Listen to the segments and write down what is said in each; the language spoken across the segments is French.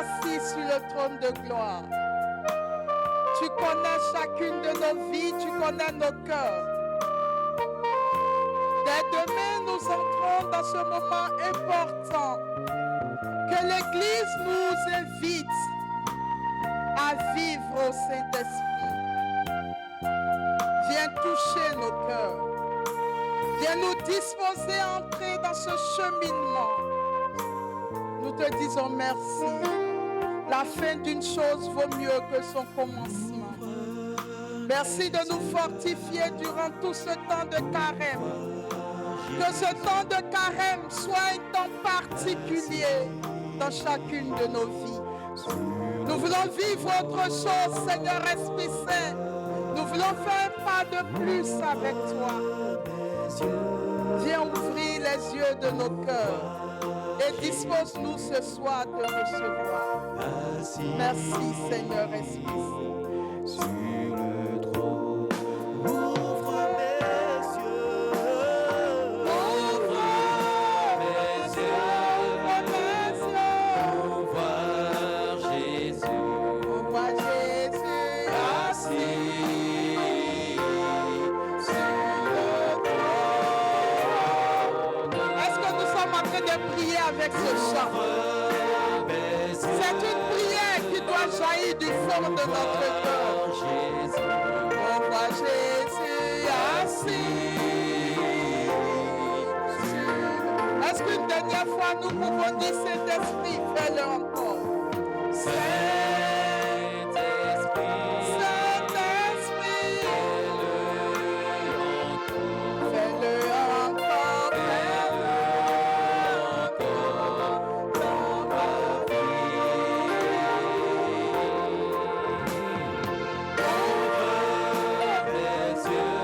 assis sur le trône de gloire. Tu connais chacune de nos vies, tu connais nos cœurs. Dès demain, nous entrons dans ce moment important que l'Église nous invite à vivre au Saint-Esprit. Viens toucher nos cœurs. Viens nous disposer à entrer dans ce cheminement. Nous te disons merci. La fin d'une chose vaut mieux que son commencement. Merci de nous fortifier durant tout ce temps de carême. Que ce temps de carême soit un temps particulier dans chacune de nos vies. Nous voulons vivre autre chose, Seigneur Esprit Saint. Nous voulons faire un pas de plus avec toi. Viens ouvrir les yeux de nos cœurs et dispose-nous ce soir de recevoir. Merci, Seigneur Esprit Saint. Sur le trône, ouvre mes yeux. Ouvre mes yeux. Pour voir Jésus. Pour voir Jésus Assis sur le trône. Est-ce que nous sommes en train de prier avec ce chant? C'est une prière qui doit jaillir du fond de notre cœur. On voit Jésus assis. Est-ce qu'une dernière fois nous pouvons dire Saint-Esprit, fais-le encore. Saint-Esprit, fais-le encore, fais-le dans ma ouvre mes yeux.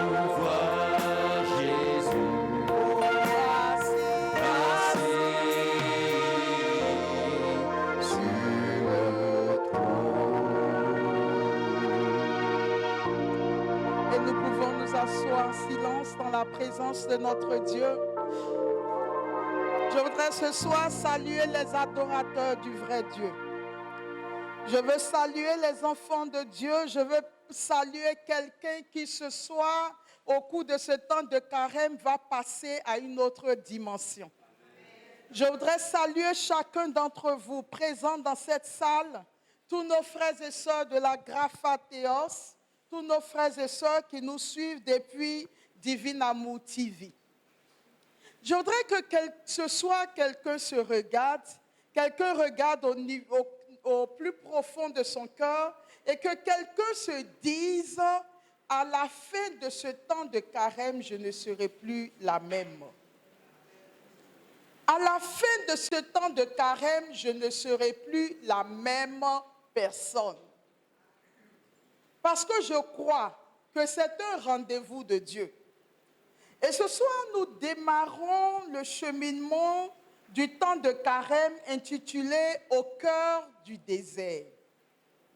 pour voir Jésus On voit Jésus assis sur le Et nous pouvons nous asseoir en silence dans la présence de notre Dieu. Je voudrais ce soir saluer les adorateurs du vrai Dieu. Je veux saluer les enfants de Dieu. Je veux saluer quelqu'un qui ce soir, au cours de ce temps de carême, va passer à une autre dimension. Je voudrais saluer chacun d'entre vous présents dans cette salle, tous nos frères et sœurs de la Grapha Theos, tous nos frères et sœurs qui nous suivent depuis Divine Amour TV. Je voudrais que ce soir, quelqu'un se regarde, quelqu'un regarde au plus profond de son cœur et que quelqu'un se dise, à la fin de ce temps de carême, je ne serai plus la même. À la fin de ce temps de carême, je ne serai plus la même personne. Parce que je crois que c'est un rendez-vous de Dieu. Et ce soir, nous démarrons le cheminement du temps de carême intitulé « Au cœur du désert ».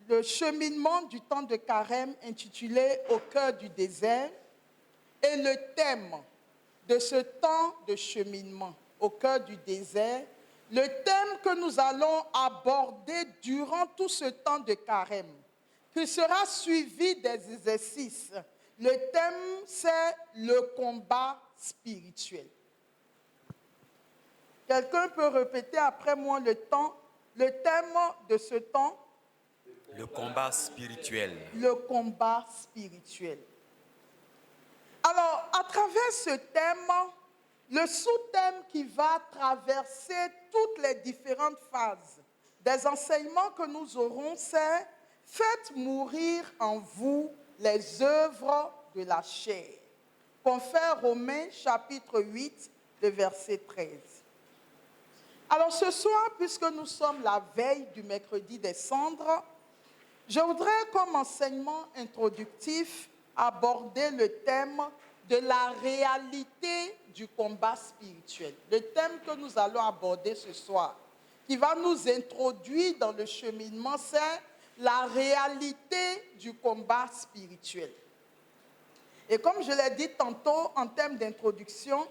Le cheminement du temps de carême intitulé « Au cœur du désert » est le thème de ce temps de cheminement au cœur du désert, le thème que nous allons aborder durant tout ce temps de carême, qui sera suivi des exercices. Le thème, c'est le combat spirituel. Quelqu'un peut répéter après moi le thème de ce temps? Le combat spirituel. Le combat spirituel. Alors, à travers ce thème, le sous-thème qui va traverser toutes les différentes phases des enseignements que nous aurons, c'est « Faites mourir en vous les œuvres de la chair ». Confère Romains chapitre 8, le verset 13. Alors ce soir, puisque nous sommes la veille du mercredi des cendres, je voudrais comme enseignement introductif aborder le thème de la réalité du combat spirituel. Le thème que nous allons aborder ce soir, qui va nous introduire dans le cheminement, c'est la réalité du combat spirituel. Et comme je l'ai dit tantôt en termes d'introduction,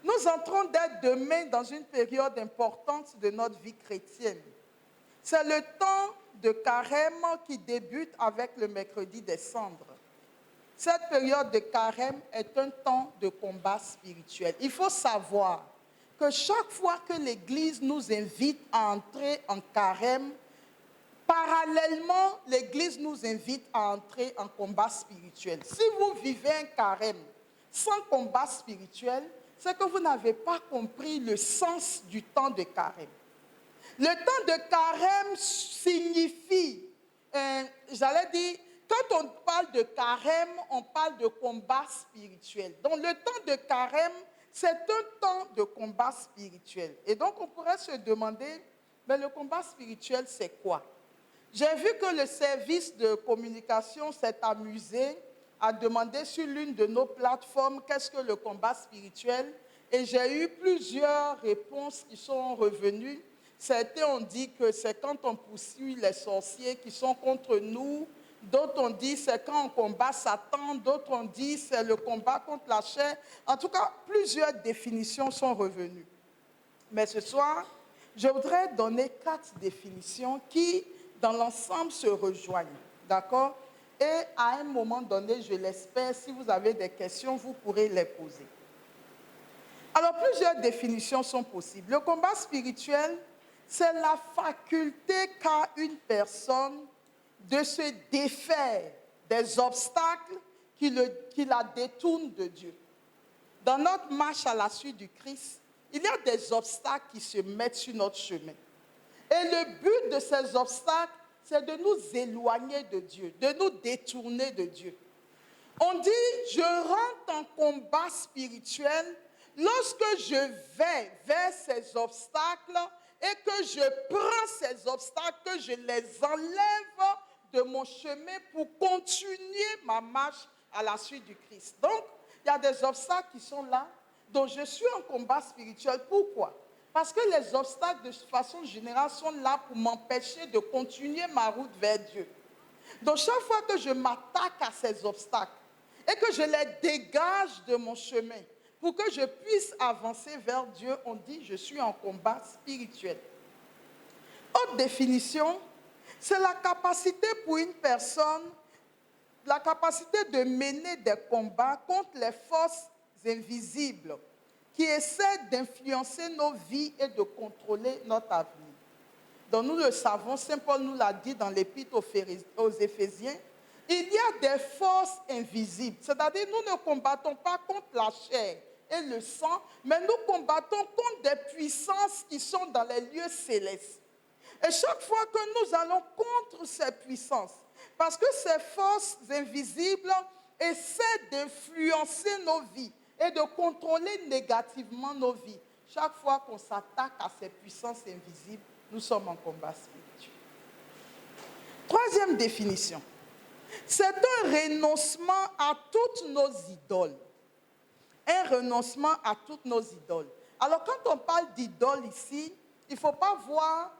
nous entrons dès demain dans une période importante de notre vie chrétienne. C'est le temps de carême qui débute avec le mercredi des cendres. Cette période de carême est un temps de combat spirituel. Il faut savoir que chaque fois que l'Église nous invite à entrer en carême, parallèlement, l'Église nous invite à entrer en combat spirituel. Si vous vivez un carême sans combat spirituel, c'est que vous n'avez pas compris le sens du temps de carême. Le temps de carême signifie, j'allais dire, quand on parle de carême, on parle de combat spirituel. Donc le temps de carême, c'est un temps de combat spirituel. Et donc on pourrait se demander, mais le combat spirituel, c'est quoi? J'ai vu que le service de communication s'est amusé à demander sur l'une de nos plateformes qu'est-ce que le combat spirituel. Et j'ai eu plusieurs réponses qui sont revenues. Certains ont dit que c'est quand on poursuit les sorciers qui sont contre nous. D'autres ont dit c'est quand on combat Satan. D'autres ont dit c'est le combat contre la chair. En tout cas, plusieurs définitions sont revenues. Mais ce soir, je voudrais donner 4 définitions qui, dans l'ensemble, se rejoignent. D'accord? Et à un moment donné, je l'espère, si vous avez des questions, vous pourrez les poser. Alors, plusieurs définitions sont possibles. Le combat spirituel, c'est la faculté qu'a une personne de se défaire des obstacles qui la détournent de Dieu. Dans notre marche à la suite du Christ, il y a des obstacles qui se mettent sur notre chemin. Et le but de ces obstacles, c'est de nous éloigner de Dieu, de nous détourner de Dieu. On dit, je rentre en combat spirituel lorsque je vais vers ces obstacles et que je prends ces obstacles, que je les enlève de mon chemin pour continuer ma marche à la suite du Christ. Donc, il y a des obstacles qui sont là, dont je suis en combat spirituel. Pourquoi? Parce que les obstacles, de façon générale, sont là pour m'empêcher de continuer ma route vers Dieu. Donc, chaque fois que je m'attaque à ces obstacles et que je les dégage de mon chemin pour que je puisse avancer vers Dieu, on dit je suis en combat spirituel. Autre définition, c'est la capacité pour une personne, la capacité de mener des combats contre les forces invisibles qui essaient d'influencer nos vies et de contrôler notre avenir. Donc nous le savons, Saint Paul nous l'a dit dans l'épître aux Éphésiens, il y a des forces invisibles, c'est-à-dire nous ne combattons pas contre la chair et le sang, mais nous combattons contre des puissances qui sont dans les lieux célestes. Et chaque fois que nous allons contre ces puissances, parce que ces forces invisibles essaient d'influencer nos vies et de contrôler négativement nos vies, chaque fois qu'on s'attaque à ces puissances invisibles, nous sommes en combat spirituel. Troisième définition, c'est un renoncement à toutes nos idoles. Un renoncement à toutes nos idoles. Alors quand on parle d'idoles ici, il ne faut pas voir,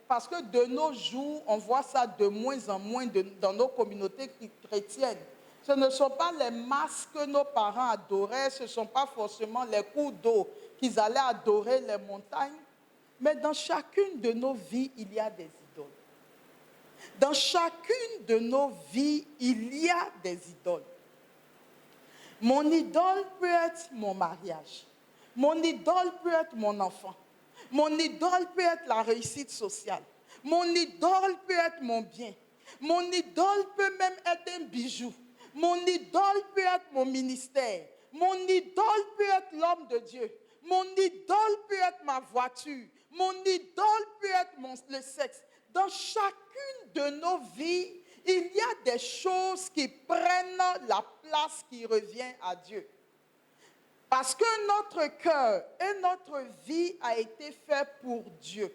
parce que de nos jours, on voit ça de moins en moins dans nos communautés chrétiennes. Ce ne sont pas les masques que nos parents adoraient, ce ne sont pas forcément les cours d'eau qu'ils allaient adorer, les montagnes. Mais dans chacune de nos vies, il y a des idoles. Dans chacune de nos vies, il y a des idoles. Mon idole peut être mon mariage. Mon idole peut être mon enfant. Mon idole peut être la réussite sociale. Mon idole peut être mon bien. Mon idole peut même être un bijou. Mon idole peut être mon ministère. Mon idole peut être l'homme de Dieu. Mon idole peut être ma voiture. Mon idole peut être le sexe. Dans chacune de nos vies, il y a des choses qui prennent la place qui revient à Dieu. Parce que notre cœur et notre vie a été fait pour Dieu.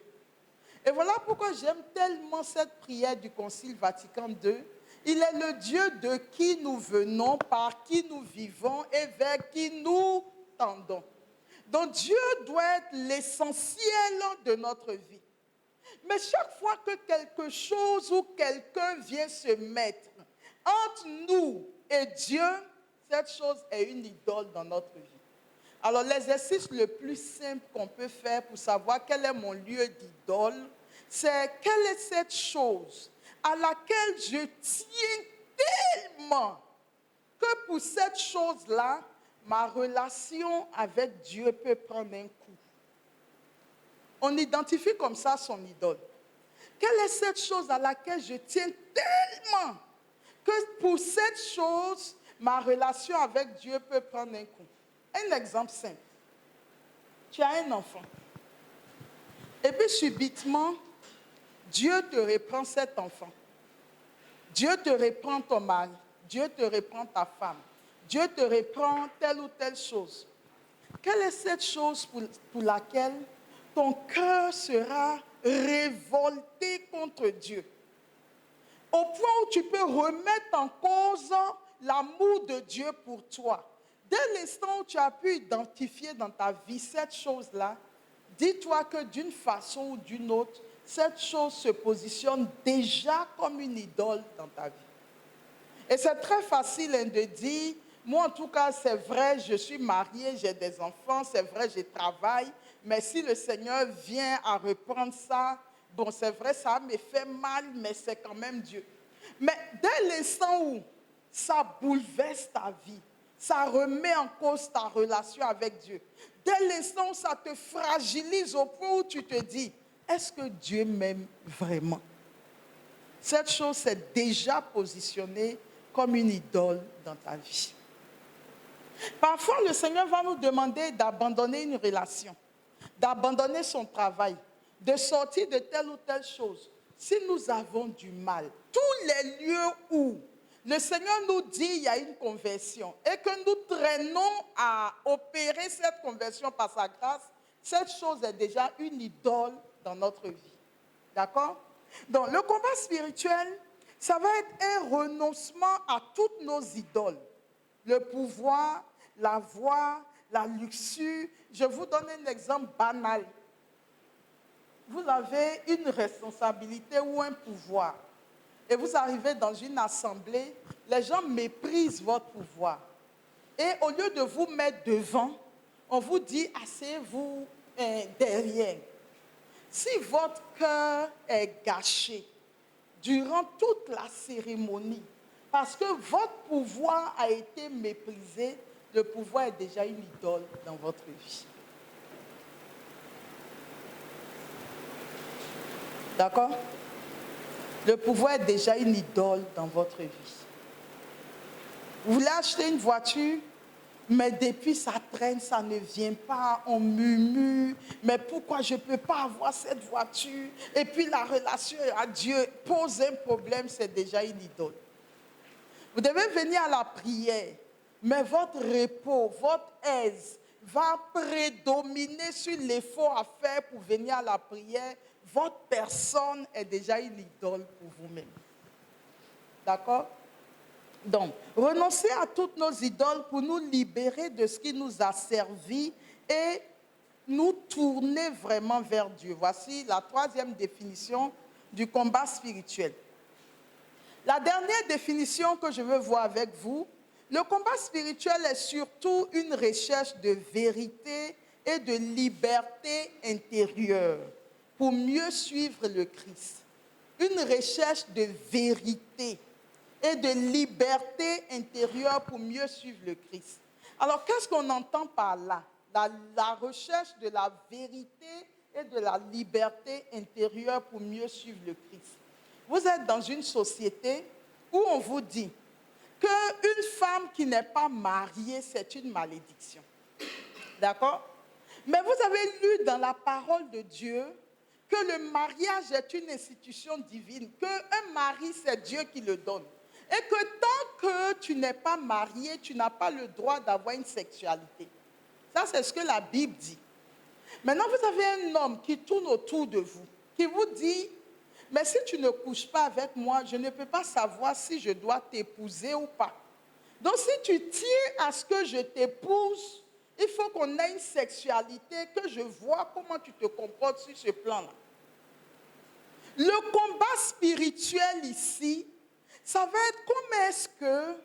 Et voilà pourquoi j'aime tellement cette prière du Concile Vatican II Il est le Dieu de qui nous venons, par qui nous vivons et vers qui nous tendons. Donc Dieu doit être l'essentiel de notre vie. Mais chaque fois que quelque chose ou quelqu'un vient se mettre entre nous et Dieu, cette chose est une idole dans notre vie. Alors l'exercice le plus simple qu'on peut faire pour savoir quel est mon lieu d'idole, c'est quelle est cette chose à laquelle je tiens tellement que pour cette chose-là, ma relation avec Dieu peut prendre un coup. On identifie comme ça son idole. Quelle est cette chose à laquelle je tiens tellement que pour cette chose, ma relation avec Dieu peut prendre un coup? Un exemple simple. Tu as un enfant. Et puis subitement, Dieu te reprend cet enfant. Dieu te reprend ton mari. Dieu te reprend ta femme. Dieu te reprend telle ou telle chose. Quelle est cette chose pour laquelle ton cœur sera révolté contre Dieu? Au point où tu peux remettre en cause l'amour de Dieu pour toi. Dès l'instant où tu as pu identifier dans ta vie cette chose-là, dis-toi que d'une façon ou d'une autre, cette chose se positionne déjà comme une idole dans ta vie. Et c'est très facile de dire, moi en tout cas c'est vrai, je suis mariée, j'ai des enfants, c'est vrai, je travaille, mais si le Seigneur vient à reprendre ça, bon c'est vrai, ça me fait mal, mais c'est quand même Dieu. Mais dès l'instant où ça bouleverse ta vie, ça remet en cause ta relation avec Dieu, dès l'instant où ça te fragilise au point où tu te dis, est-ce que Dieu m'aime vraiment? Cette chose s'est déjà positionnée comme une idole dans ta vie. Parfois, le Seigneur va nous demander d'abandonner une relation, d'abandonner son travail, de sortir de telle ou telle chose. Si nous avons du mal, tous les lieux où le Seigneur nous dit qu'il y a une conversion et que nous traînons à opérer cette conversion par sa grâce, cette chose est déjà une idole dans notre vie. D'accord? Donc, le combat spirituel, ça va être un renoncement à toutes nos idoles. Le pouvoir, la voix, la luxure. Je vous donne un exemple banal. Vous avez une responsabilité ou un pouvoir. Et vous arrivez dans une assemblée, les gens méprisent votre pouvoir. Et au lieu de vous mettre devant, on vous dit, asseyez-vous derrière. Si votre cœur est gâché durant toute la cérémonie, parce que votre pouvoir a été méprisé, le pouvoir est déjà une idole dans votre vie. D'accord? Le pouvoir est déjà une idole dans votre vie. Vous voulez acheter une voiture, mais depuis ça traîne, ça ne vient pas, on murmure, mais pourquoi je ne peux pas avoir cette voiture? Et puis la relation à Dieu pose un problème, c'est déjà une idole. Vous devez venir à la prière, mais votre repos, votre aise va prédominer sur l'effort à faire pour venir à la prière. Votre personne est déjà une idole pour vous-même. D'accord? Donc, renoncer à toutes nos idoles pour nous libérer de ce qui nous a servi et nous tourner vraiment vers Dieu. Voici la troisième définition du combat spirituel. La dernière définition que je veux voir avec vous, le combat spirituel est surtout une recherche de vérité et de liberté intérieure pour mieux suivre le Christ. Une recherche de vérité et de liberté intérieure pour mieux suivre le Christ. Alors, qu'est-ce qu'on entend par là? La recherche de la vérité et de la liberté intérieure pour mieux suivre le Christ. Vous êtes dans une société où on vous dit qu'une femme qui n'est pas mariée, c'est une malédiction. D'accord? Mais vous avez lu dans la parole de Dieu que le mariage est une institution divine, qu'un mari, c'est Dieu qui le donne. Et que tant que tu n'es pas marié, tu n'as pas le droit d'avoir une sexualité. Ça, c'est ce que la Bible dit. Maintenant, vous avez un homme qui tourne autour de vous, qui vous dit, Mais si tu ne couches pas avec moi, je ne peux pas savoir si je dois t'épouser ou pas. Donc si tu tiens à ce que je t'épouse, il faut qu'on ait une sexualité, que je vois comment tu te comportes sur ce plan-là. Le combat spirituel ici, ça va être comment est-ce que,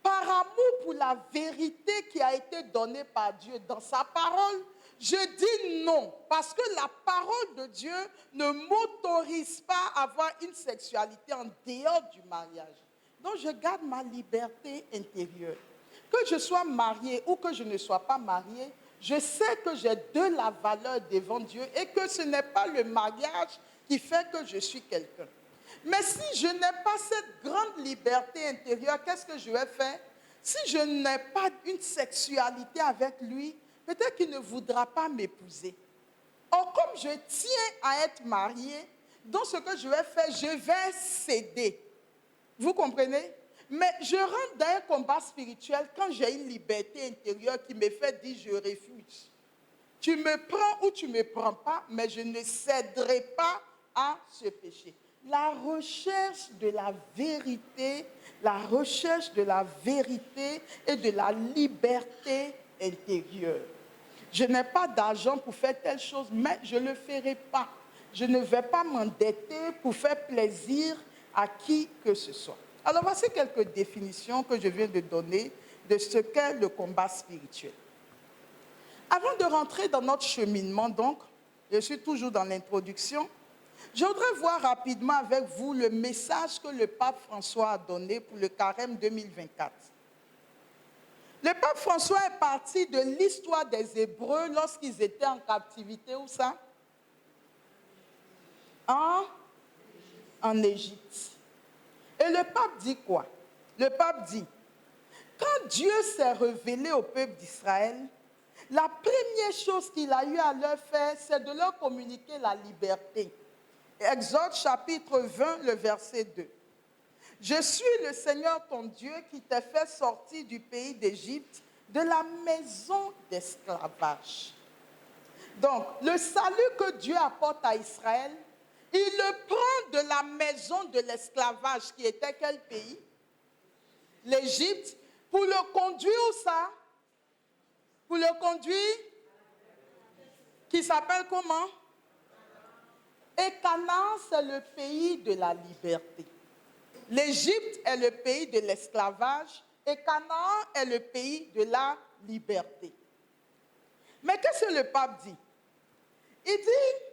par amour pour la vérité qui a été donnée par Dieu dans sa parole, je dis non, parce que la parole de Dieu ne m'autorise pas à avoir une sexualité en dehors du mariage. Donc je garde ma liberté intérieure. Que je sois mariée ou que je ne sois pas mariée, je sais que j'ai de la valeur devant Dieu et que ce n'est pas le mariage qui fait que je suis quelqu'un. Mais si je n'ai pas cette grande liberté intérieure, qu'est-ce que je vais faire? Si je n'ai pas une sexualité avec lui, peut-être qu'il ne voudra pas m'épouser. Or, comme je tiens à être mariée, donc ce que je vais faire, je vais céder. Vous comprenez? Mais je rentre dans un combat spirituel quand j'ai une liberté intérieure qui me fait dire je refuse. Tu me prends ou tu ne me prends pas, mais je ne céderai pas à ce péché. La recherche de la vérité et de la liberté intérieure. Je n'ai pas d'argent pour faire telle chose, mais je ne le ferai pas. Je ne vais pas m'endetter pour faire plaisir à qui que ce soit. Alors voici quelques définitions que je viens de donner de ce qu'est le combat spirituel. Avant de rentrer dans notre cheminement, donc, je suis toujours dans l'introduction, je voudrais voir rapidement avec vous le message que le pape François a donné pour le carême 2024. Le pape François est parti de l'histoire des Hébreux lorsqu'ils étaient en captivité. Où ça? En Égypte. Et le pape dit quoi? Le pape dit, quand Dieu s'est révélé au peuple d'Israël, la première chose qu'il a eu à leur faire, c'est de leur communiquer la liberté. Exode chapitre 20, le verset 2. Je suis le Seigneur ton Dieu qui t'a fait sortir du pays d'Égypte, de la maison d'esclavage. Donc, le salut que Dieu apporte à Israël, il le prend de la maison de l'esclavage qui était quel pays? L'Égypte, pour le conduire où ça? Pour le conduire, qui s'appelle comment? Et Canaan, c'est le pays de la liberté. L'Égypte est le pays de l'esclavage et Canaan est le pays de la liberté. Mais qu'est-ce que le pape dit? Il dit,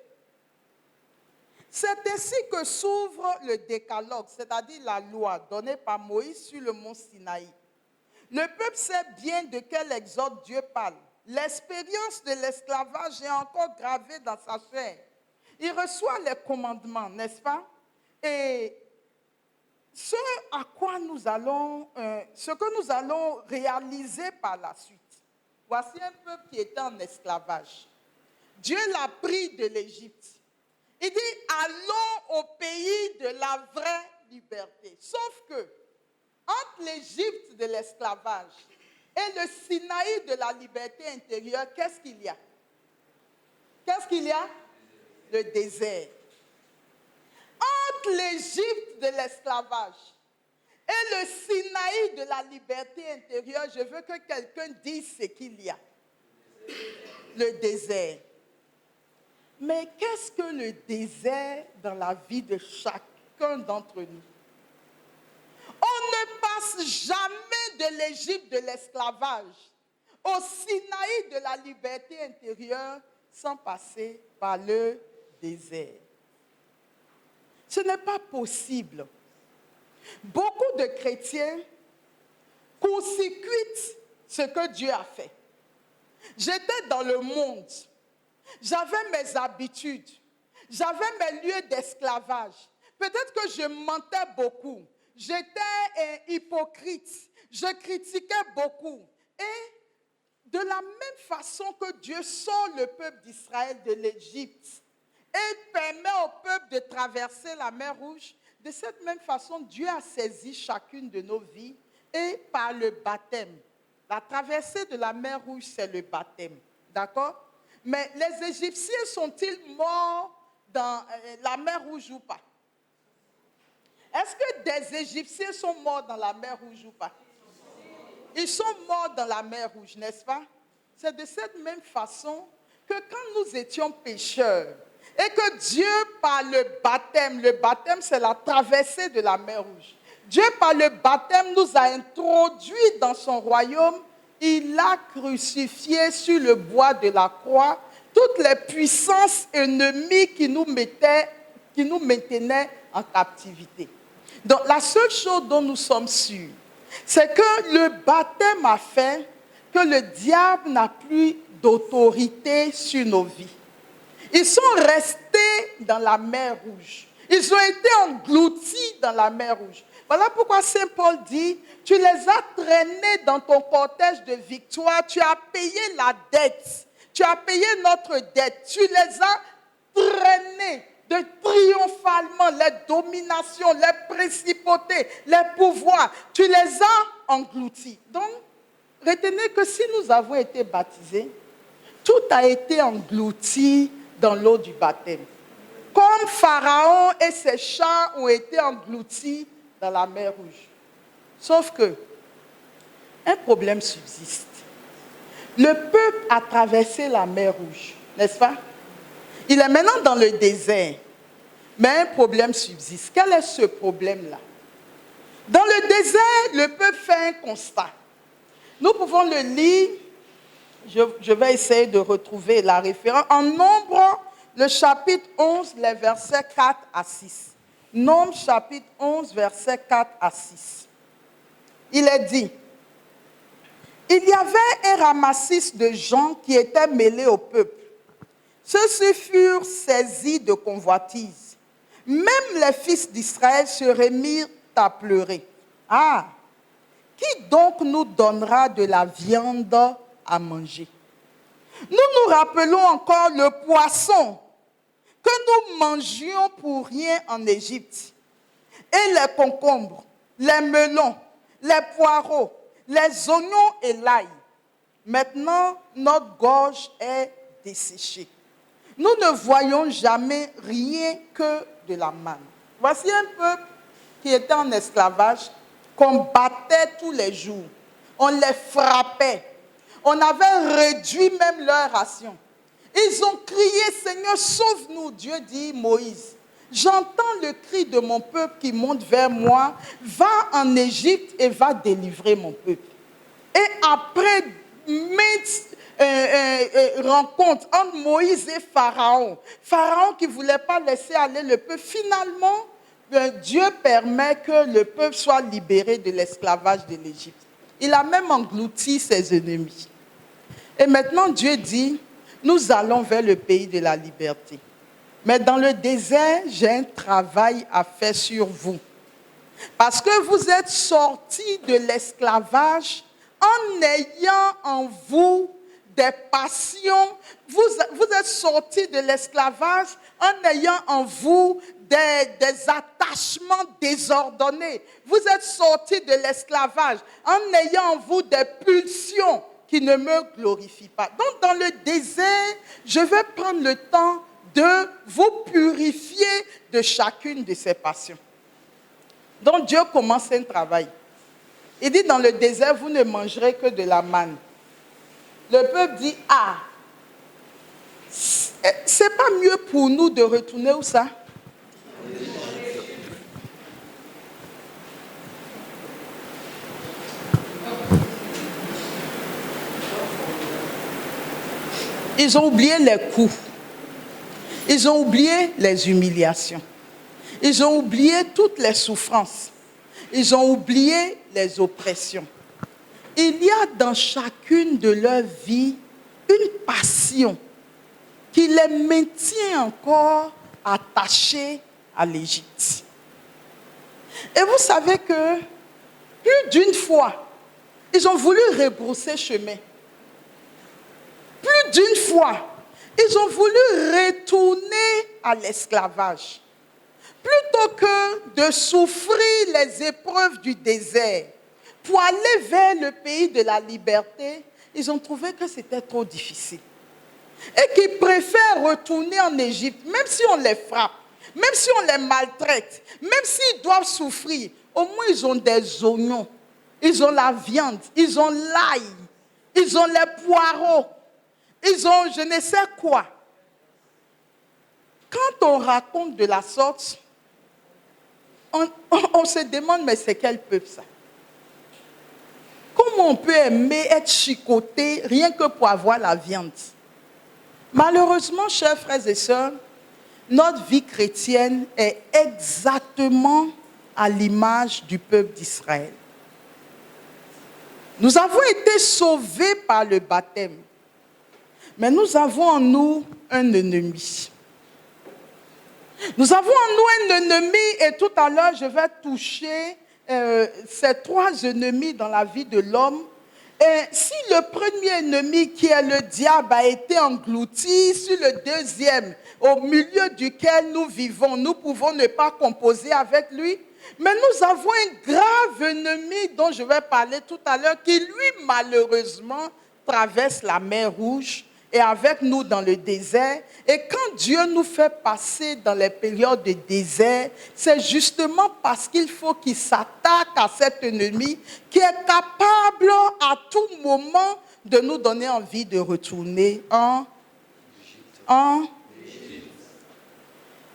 c'est ainsi que s'ouvre le décalogue, c'est-à-dire la loi donnée par Moïse sur le mont Sinaï. Le peuple sait bien de quel exode Dieu parle. L'expérience de l'esclavage est encore gravée dans sa chair. Il reçoit les commandements, n'est-ce pas? Et ce que nous allons réaliser par la suite. Voici un peuple qui était en esclavage. Dieu l'a pris de l'Égypte. Il dit, allons au pays de la vraie liberté. Sauf que, entre l'Égypte de l'esclavage et le Sinaï de la liberté intérieure, qu'est-ce qu'il y a? Qu'est-ce qu'il y a? Le désert. Entre l'Égypte de l'esclavage et le Sinaï de la liberté intérieure, je veux que quelqu'un dise ce qu'il y a. Le désert. Mais qu'est-ce que le désert dans la vie de chacun d'entre nous? On ne passe jamais de l'Égypte de l'esclavage au Sinaï de la liberté intérieure sans passer par le désert. Ce n'est pas possible. Beaucoup de chrétiens court-circuitent ce que Dieu a fait. J'étais dans le monde. J'avais mes habitudes. J'avais mes lieux d'esclavage. Peut-être que je mentais beaucoup. J'étais hypocrite. Je critiquais beaucoup. Et de la même façon que Dieu sort le peuple d'Israël de l'Égypte et permet au peuple de traverser la mer Rouge, de cette même façon, Dieu a saisi chacune de nos vies et par le baptême. La traversée de la mer Rouge, c'est le baptême. D'accord? Mais les Égyptiens sont-ils morts dans la mer Rouge ou pas? Est-ce que des Égyptiens sont morts dans la mer Rouge ou pas? Ils sont morts dans la mer Rouge, n'est-ce pas? C'est de cette même façon que quand nous étions pécheurs et que Dieu, par le baptême c'est la traversée de la mer Rouge. Dieu, par le baptême, nous a introduits dans son royaume. Il a crucifié sur le bois de la croix toutes les puissances ennemies qui nous maintenaient en captivité. Donc, la seule chose dont nous sommes sûrs, c'est que le baptême a fait que le diable n'a plus d'autorité sur nos vies. Ils sont restés dans la mer Rouge. Ils ont été engloutis dans la mer Rouge. Voilà pourquoi Saint Paul dit, tu les as traînés dans ton cortège de victoire, tu as payé la dette, tu as payé notre dette, tu les as traînés de triomphalement, les dominations, les principautés, les pouvoirs, tu les as engloutis. Donc, retenez que si nous avons été baptisés, tout a été englouti dans l'eau du baptême. Comme Pharaon et ses chars ont été engloutis dans la mer Rouge. Sauf que, un problème subsiste. Le peuple a traversé la mer Rouge, n'est-ce pas? Il est maintenant dans le désert. Mais un problème subsiste. Quel est ce problème-là? Dans le désert, le peuple fait un constat. Nous pouvons le lire. Je vais essayer de retrouver la référence. En Nombre, le chapitre 11, les versets 4 à 6. Nombre, chapitre 11, versets 4 à 6. Il est dit, il y avait un ramassis de gens qui étaient mêlés au peuple. Ceux-ci furent saisis de convoitise. Même les fils d'Israël se remirent à pleurer. Ah, qui donc nous donnera de la viande à manger? Nous nous rappelons encore le poisson que nous mangions pour rien en Égypte, et les concombres, les melons, les poireaux, les oignons et l'ail. Maintenant, notre gorge est desséchée. Nous ne voyons jamais rien que de la manne. Voici un peuple qui était en esclavage, qu'on battait tous les jours. On les frappait. On avait réduit même leur ration. Ils ont crié, Seigneur, sauve-nous. Dieu dit, Moïse, j'entends le cri de mon peuple qui monte vers moi. Va en Égypte et va délivrer mon peuple. Et après rencontre entre Moïse et Pharaon, Pharaon qui ne voulait pas laisser aller le peuple, finalement, Dieu permet que le peuple soit libéré de l'esclavage de l'Égypte. Il a même englouti ses ennemis. Et maintenant, Dieu dit, nous allons vers le pays de la liberté. Mais dans le désert, j'ai un travail à faire sur vous. Parce que vous êtes sortis de l'esclavage en ayant en vous des passions. Vous êtes sortis de l'esclavage en ayant en vous des attachements désordonnés. Vous êtes sortis de l'esclavage en ayant en vous des pulsions qui ne me glorifient pas. Donc dans le désert, je vais prendre le temps de vous purifier de chacune de ces passions. Donc Dieu commence un travail. Il dit dans le désert, vous ne mangerez que de la manne. Le peuple dit, ah, c'est pas mieux pour nous de retourner où ça? Ils ont oublié les coups. Ils ont oublié les humiliations. Ils ont oublié toutes les souffrances. Ils ont oublié les oppressions. Il y a dans chacune de leurs vies une passion qui les maintient encore attachés à l'Égypte. Et vous savez que plus d'une fois, ils ont voulu rebrousser chemin. Plus d'une fois, ils ont voulu retourner à l'esclavage. Plutôt que de souffrir les épreuves du désert pour aller vers le pays de la liberté, ils ont trouvé que c'était trop difficile. Et qu'ils préfèrent retourner en Égypte, même si on les frappe, même si on les maltraite, même s'ils doivent souffrir, au moins ils ont des oignons, ils ont la viande, ils ont l'ail, ils ont les poireaux, ils ont je ne sais quoi. Quand on raconte de la sorte, on se demande, mais c'est quel peuple ça? Comment on peut aimer être chicoté rien que pour avoir la viande? Malheureusement, chers frères et sœurs, notre vie chrétienne est exactement à l'image du peuple d'Israël. Nous avons été sauvés par le baptême, mais nous avons en nous un ennemi. Nous avons en nous un ennemi et tout à l'heure, je vais toucher ces trois ennemis dans la vie de l'homme. Et si le premier ennemi qui est le diable a été englouti, sur le deuxième, au milieu duquel nous vivons, nous pouvons ne pas composer avec lui. Mais nous avons un grave ennemi dont je vais parler tout à l'heure qui, lui, malheureusement, traverse la mer Rouge et avec nous dans le désert. Et quand Dieu nous fait passer dans les périodes de désert, c'est justement parce qu'il faut qu'il s'attaque à cet ennemi qui est capable à tout moment de nous donner envie de retourner en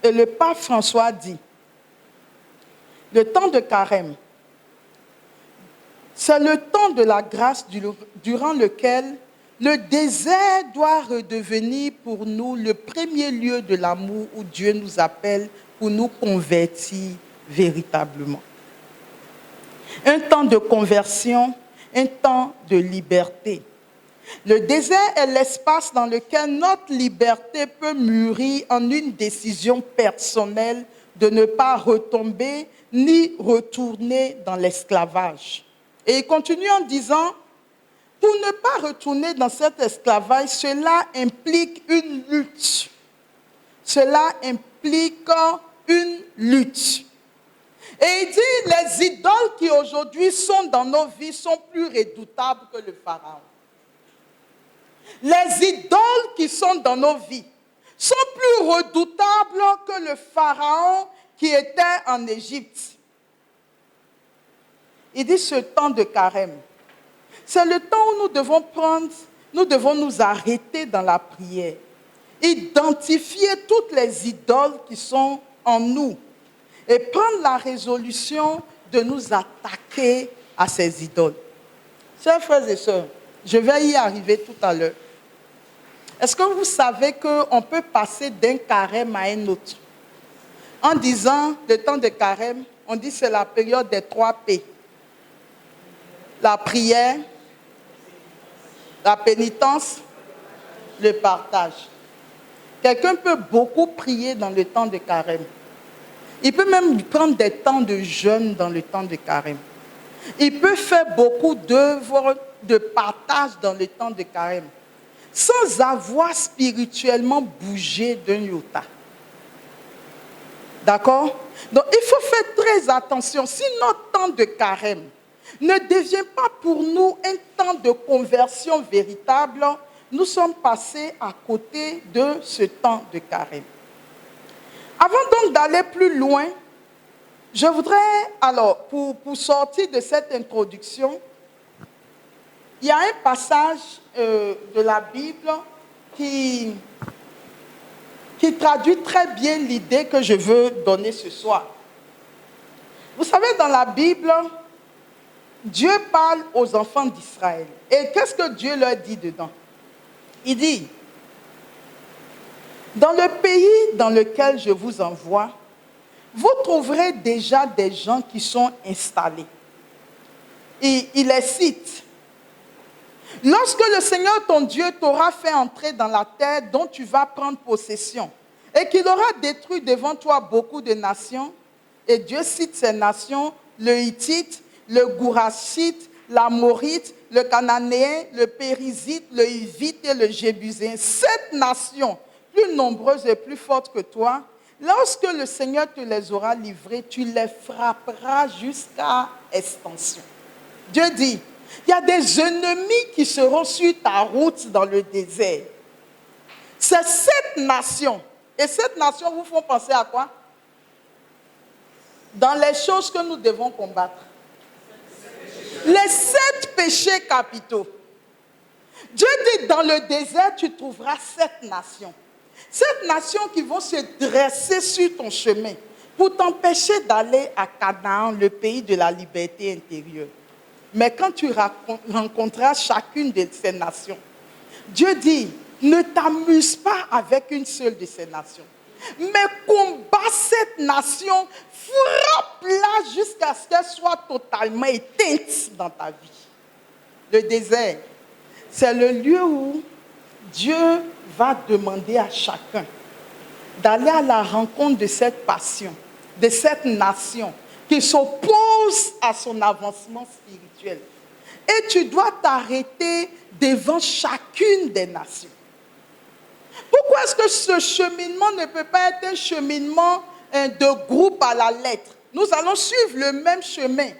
Et le pape François dit, le temps de carême, c'est le temps de la grâce durant lequel le désert doit redevenir pour nous le premier lieu de l'amour où Dieu nous appelle pour nous convertir véritablement. Un temps de conversion, un temps de liberté. Le désert est l'espace dans lequel notre liberté peut mûrir en une décision personnelle de ne pas retomber ni retourner dans l'esclavage. Et il continue en disant, pour ne pas retourner dans cet esclavage, cela implique une lutte. Cela implique une lutte. Et il dit, les idoles qui aujourd'hui sont dans nos vies sont plus redoutables que le Pharaon. Les idoles qui sont dans nos vies sont plus redoutables que le Pharaon qui était en Égypte. Il dit ce temps de carême, c'est le temps où nous devons nous arrêter dans la prière, identifier toutes les idoles qui sont en nous et prendre la résolution de nous attaquer à ces idoles. Chers frères et sœurs, je vais y arriver tout à l'heure. Est-ce que vous savez qu'on peut passer d'un carême à un autre? En disant le temps de carême, on dit que c'est la période des 3 P. La prière, la pénitence, le partage. Quelqu'un peut beaucoup prier dans le temps de carême. Il peut même prendre des temps de jeûne dans le temps de carême. Il peut faire beaucoup d'œuvres de partage dans le temps de carême, sans avoir spirituellement bougé d'un iota. D'accord? Donc, il faut faire très attention. Si notre temps de carême ne devient pas pour nous un temps de conversion véritable, nous sommes passés à côté de ce temps de carême. Avant donc d'aller plus loin, je voudrais, alors, pour sortir de cette introduction, il y a un passage de la Bible qui traduit très bien l'idée que je veux donner ce soir. Vous savez, dans la Bible, Dieu parle aux enfants d'Israël. Et qu'est-ce que Dieu leur dit dedans? Il dit, dans le pays dans lequel je vous envoie, vous trouverez déjà des gens qui sont installés. Et il les cite. Lorsque le Seigneur ton Dieu t'aura fait entrer dans la terre dont tu vas prendre possession et qu'il aura détruit devant toi beaucoup de nations, et Dieu cite ces nations, le Hittite, le Gourachite, l'Amorite, le Cananéen, le Périzite, le Hivite et le Jébusien. 7 nations plus nombreuses et plus fortes que toi, lorsque le Seigneur te les aura livrées, tu les frapperas jusqu'à extinction. Dieu dit, il y a des ennemis qui seront sur ta route dans le désert. C'est 7 nations. Et 7 nations vous font penser à quoi? dans les choses que nous devons combattre. Les 7 péchés capitaux. Dieu dit, dans le désert, tu trouveras 7 nations. 7 nations qui vont se dresser sur ton chemin pour t'empêcher d'aller à Canaan, le pays de la liberté intérieure. Mais quand tu rencontreras chacune de ces nations, Dieu dit, ne t'amuse pas avec une seule de ces nations, mais combat cette nation, frappe-la jusqu'à ce qu'elle soit totalement éteinte dans ta vie. Le désert, c'est le lieu où Dieu va demander à chacun d'aller à la rencontre de cette passion, de cette nation qui s'oppose à son avancement spirituel. Et tu dois t'arrêter devant chacune des nations. Pourquoi est-ce que ce cheminement ne peut pas être un cheminement de groupe à la lettre? Nous allons suivre le même chemin.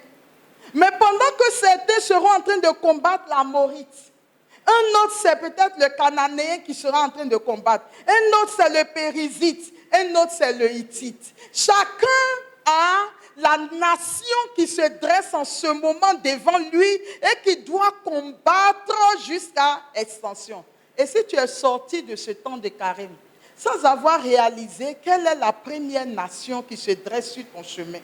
Mais pendant que certains seront en train de combattre l'Amorite, un autre c'est peut-être le Cananéen qui sera en train de combattre, un autre c'est le Périzite, un autre c'est le Hittite. Chacun a la nation qui se dresse en ce moment devant lui et qui doit combattre jusqu'à extension. Et si tu es sorti de ce temps de carême sans avoir réalisé quelle est la première nation qui se dresse sur ton chemin,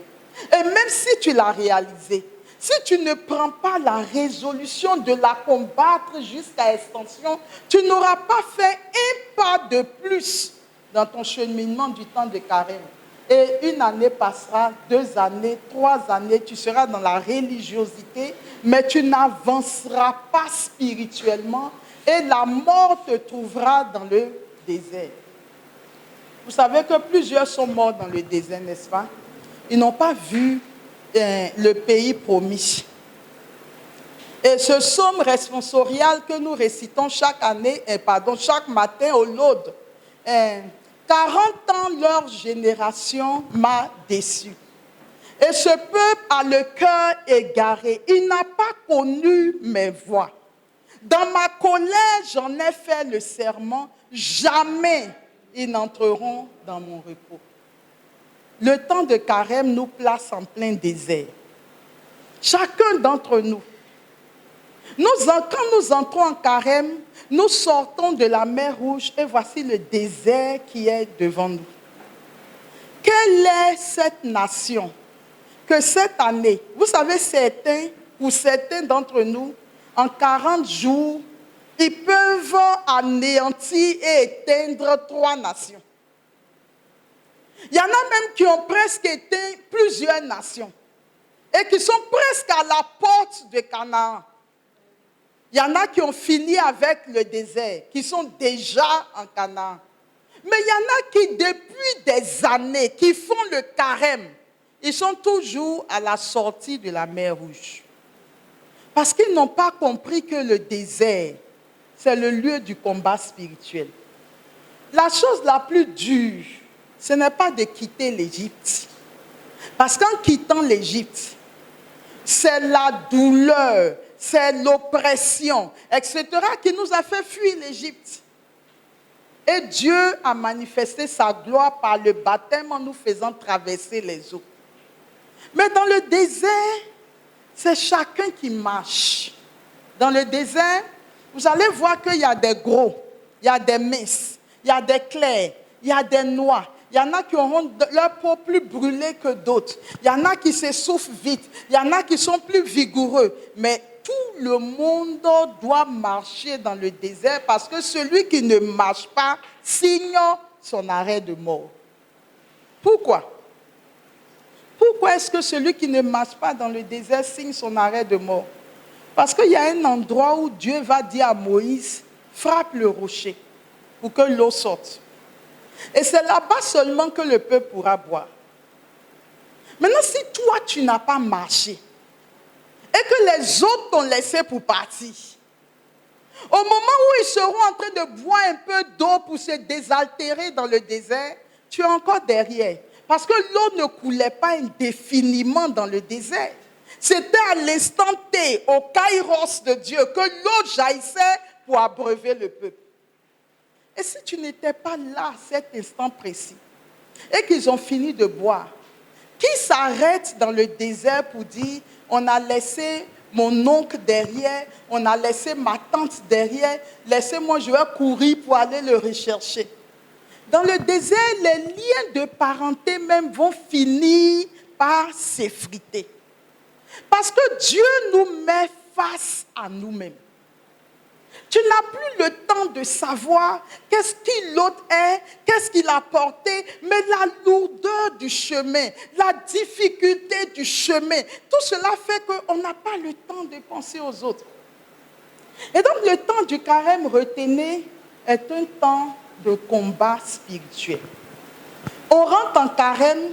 et même si tu l'as réalisé, si tu ne prends pas la résolution de la combattre jusqu'à extension, tu n'auras pas fait un pas de plus dans ton cheminement du temps de carême. Et une année passera, 2 années, 3 années, tu seras dans la religiosité, mais tu n'avanceras pas spirituellement et la mort te trouvera dans le désert. Vous savez que plusieurs sont morts dans le désert, n'est-ce pas? Ils n'ont pas vu le pays promis. Et ce psaume responsorial que nous récitons chaque matin au Laude, 40 ans leur génération m'a déçu. Et ce peuple a le cœur égaré. Il n'a pas connu mes voies. Dans ma colère, j'en ai fait le serment. Jamais ils n'entreront dans mon repos. Le temps de carême nous place en plein désert. Chacun d'entre nous. Quand nous entrons en carême, nous sortons de la mer Rouge et voici le désert qui est devant nous. Quelle est cette nation que cette année, vous savez, certains d'entre nous, en 40 jours, ils peuvent anéantir et éteindre 3 nations. Il y en a même qui ont presque éteint plusieurs nations et qui sont presque à la porte de Canaan. Il y en a qui ont fini avec le désert, qui sont déjà en Canaan. Mais il y en a qui, depuis des années, qui font le carême, ils sont toujours à la sortie de la mer Rouge. Parce qu'ils n'ont pas compris que le désert, c'est le lieu du combat spirituel. La chose la plus dure, ce n'est pas de quitter l'Égypte. Parce qu'en quittant l'Égypte, c'est la douleur, c'est l'oppression, etc., qui nous a fait fuir l'Égypte. Et Dieu a manifesté sa gloire par le baptême en nous faisant traverser les eaux. Mais dans le désert, c'est chacun qui marche. Dans le désert, vous allez voir qu'il y a des gros, il y a des minces, il y a des clairs, il y a des noirs. Il y en a qui auront leur peau plus brûlée que d'autres. Il y en a qui s'essoufflent vite. Il y en a qui sont plus vigoureux. Mais tout le monde doit marcher dans le désert parce que celui qui ne marche pas signe son arrêt de mort. Pourquoi? Pourquoi est-ce que celui qui ne marche pas dans le désert signe son arrêt de mort? Parce qu'il y a un endroit où Dieu va dire à Moïse, frappe le rocher pour que l'eau sorte. Et c'est là-bas seulement que le peuple pourra boire. Maintenant, si toi, tu n'as pas marché et que les autres t'ont laissé pour partir, au moment où ils seront en train de boire un peu d'eau pour se désaltérer dans le désert, tu es encore derrière. Parce que l'eau ne coulait pas indéfiniment dans le désert. C'était à l'instant T, au kairos de Dieu, que l'eau jaillissait pour abreuver le peuple. Et si tu n'étais pas là à cet instant précis, et qu'ils ont fini de boire, qui s'arrête dans le désert pour dire, on a laissé mon oncle derrière, on a laissé ma tante derrière, laissez-moi, je vais courir pour aller le rechercher. Dans le désert, les liens de parenté même vont finir par s'effriter. Parce que Dieu nous met face à nous-mêmes. Tu n'as plus le temps de savoir qu'est-ce qui l'autre est, qu'est-ce qu'il a porté, mais la lourdeur du chemin, la difficulté du chemin, tout cela fait qu'on n'a pas le temps de penser aux autres. Et donc le temps du carême, retenez, est un temps de combat spirituel. On rentre en carême,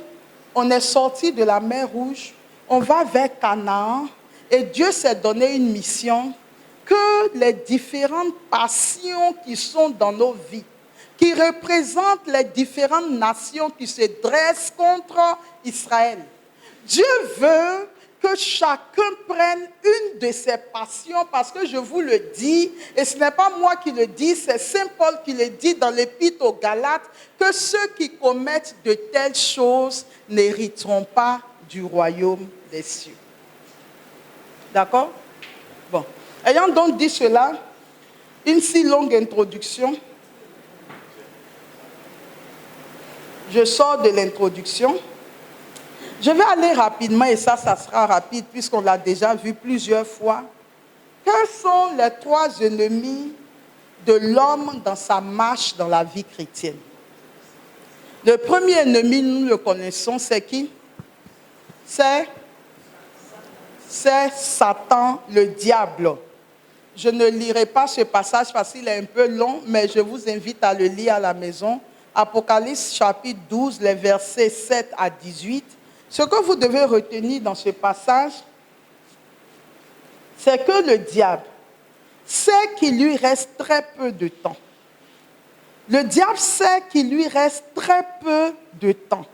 on est sorti de la mer Rouge, on va vers Canaan et Dieu s'est donné une mission que les différentes passions qui sont dans nos vies, qui représentent les différentes nations qui se dressent contre Israël. Dieu veut que chacun prenne une de ses passions parce que je vous le dis, et ce n'est pas moi qui le dis, c'est Saint Paul qui le dit dans l'Épître aux Galates, que ceux qui commettent de telles choses n'hériteront pas du royaume des cieux. D'accord? Bon. Ayant donc dit cela, une si longue introduction, je sors de l'introduction. Je vais aller rapidement, et ça sera rapide puisqu'on l'a déjà vu plusieurs fois. Quels sont les 3 ennemis de l'homme dans sa marche dans la vie chrétienne? Le premier ennemi, nous le connaissons, c'est qui? C'est Satan, le diable. Je ne lirai pas ce passage parce qu'il est un peu long, mais je vous invite à le lire à la maison. Apocalypse chapitre 12, les versets 7 à 18. Ce que vous devez retenir dans ce passage, c'est que le diable sait qu'il lui reste très peu de temps. Le diable sait qu'il lui reste très peu de temps.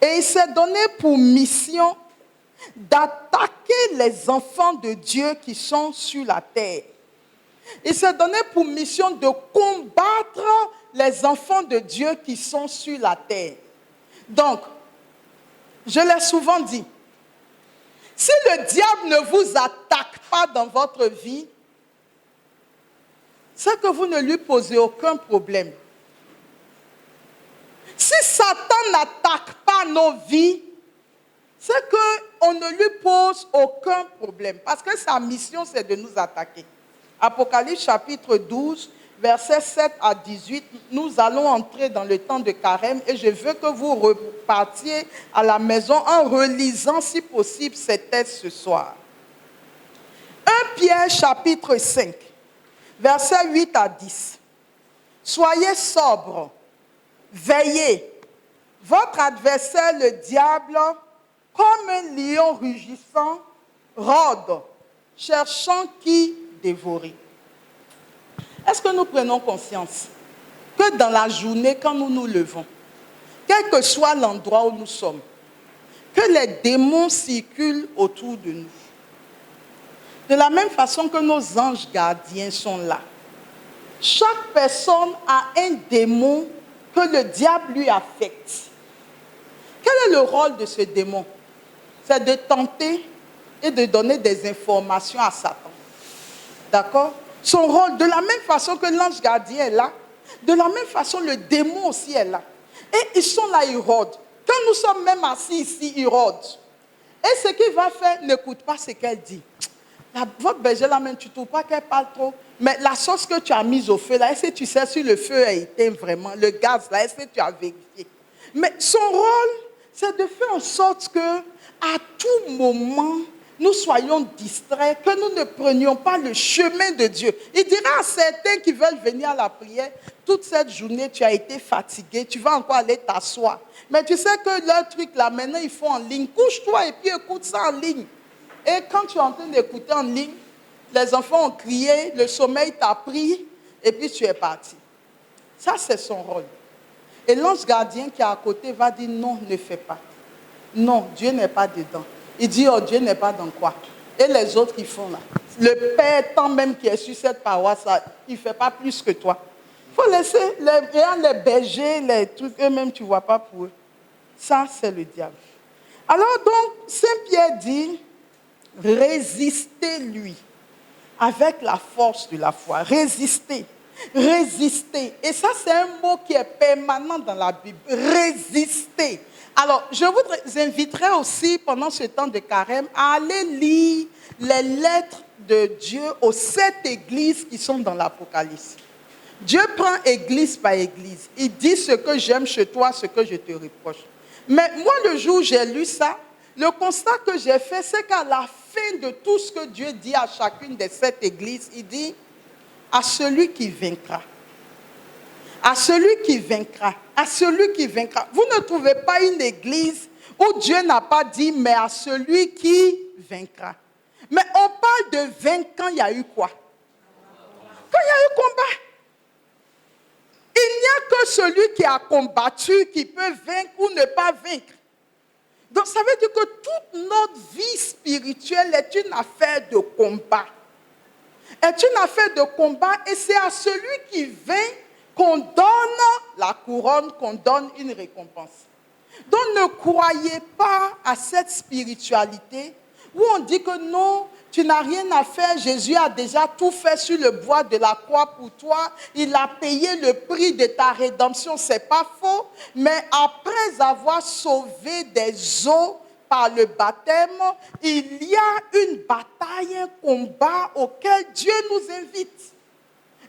Et il s'est donné pour mission d'attaquer les enfants de Dieu qui sont sur la terre. Il s'est donné pour mission de combattre les enfants de Dieu qui sont sur la terre. Donc, je l'ai souvent dit, si le diable ne vous attaque pas dans votre vie, c'est que vous ne lui posez aucun problème. Si Satan n'attaque pas nos vies, c'est qu'on ne lui pose aucun problème. Parce que sa mission, c'est de nous attaquer. Apocalypse chapitre 12, versets 7 à 18, nous allons entrer dans le temps de carême et je veux que vous repartiez à la maison en relisant, si possible, ces textes ce soir. 1 Pierre chapitre 5, versets 8 à 10. Soyez sobres, veillez. Votre adversaire, le diable, comme un lion rugissant, rôde, cherchant qui dévorer. Est-ce que nous prenons conscience que dans la journée, quand nous nous levons, quel que soit l'endroit où nous sommes, que les démons circulent autour de nous? De la même façon que nos anges gardiens sont là. Chaque personne a un démon que le diable lui affecte. Quel est le rôle de ce démon? C'est de tenter et de donner des informations à Satan. D'accord? Son rôle, de la même façon que l'ange gardien est là, de la même façon le démon aussi est là. Et ils sont là, ils rôdent. Quand nous sommes même assis ici, ils rôdent. Et ce qu'il va faire, n'écoute pas ce qu'elle dit. Votre berger là même, tu ne trouves pas qu'elle parle trop? Mais la sauce que tu as mise au feu là, est-ce que tu sais si le feu a éteint vraiment? Le gaz là, est-ce que tu as vérifié? Mais son rôle, c'est de faire en sorte que à tout moment, nous soyons distraits, que nous ne prenions pas le chemin de Dieu. Il dira à certains qui veulent venir à la prière, toute cette journée, tu as été fatigué, tu vas encore aller t'asseoir. Mais tu sais que leur truc là, maintenant, ils font en ligne. Couche-toi et puis écoute ça en ligne. Et quand tu es en train d'écouter en ligne, les enfants ont crié, le sommeil t'a pris, et puis tu es parti. Ça, c'est son rôle. Et l'ange gardien qui est à côté va dire, non, ne fais pas. Non, Dieu n'est pas dedans. Il dit, oh, Dieu n'est pas dans quoi? Et les autres qui font là. Le père, tant même qui est sur cette paroisse, il ne fait pas plus que toi. Il faut laisser les bergers, les trucs, eux-mêmes, tu ne vois pas pour eux. Ça, c'est le diable. Alors donc, Saint Pierre dit, résistez-lui avec la force de la foi. Résister, résister. Et ça, c'est un mot qui est permanent dans la Bible. Résister. Alors, je vous inviterai aussi, pendant ce temps de carême, à aller lire les lettres de Dieu aux 7 églises qui sont dans l'Apocalypse. Dieu prend église par église. Il dit ce que j'aime chez toi, ce que je te reproche. Mais moi, le jour où j'ai lu ça, le constat que j'ai fait, c'est qu'à la fin de tout ce que Dieu dit à chacune des 7 églises, il dit à celui qui vaincra. À celui qui vaincra. À celui qui vaincra. Vous ne trouvez pas une église où Dieu n'a pas dit mais à celui qui vaincra. Mais on parle de vaincre quand il y a eu quoi? Quand il y a eu combat. Il n'y a que celui qui a combattu qui peut vaincre ou ne pas vaincre. Donc ça veut dire que toute notre vie spirituelle est une affaire de combat. Est une affaire de combat et c'est à celui qui vainc qu'on donne la couronne, qu'on donne une récompense. Donc ne croyez pas à cette spiritualité où on dit que non, tu n'as rien à faire, Jésus a déjà tout fait sur le bois de la croix pour toi, il a payé le prix de ta rédemption, c'est pas faux, mais après avoir sauvé des eaux par le baptême, il y a une bataille, un combat auquel Dieu nous invite.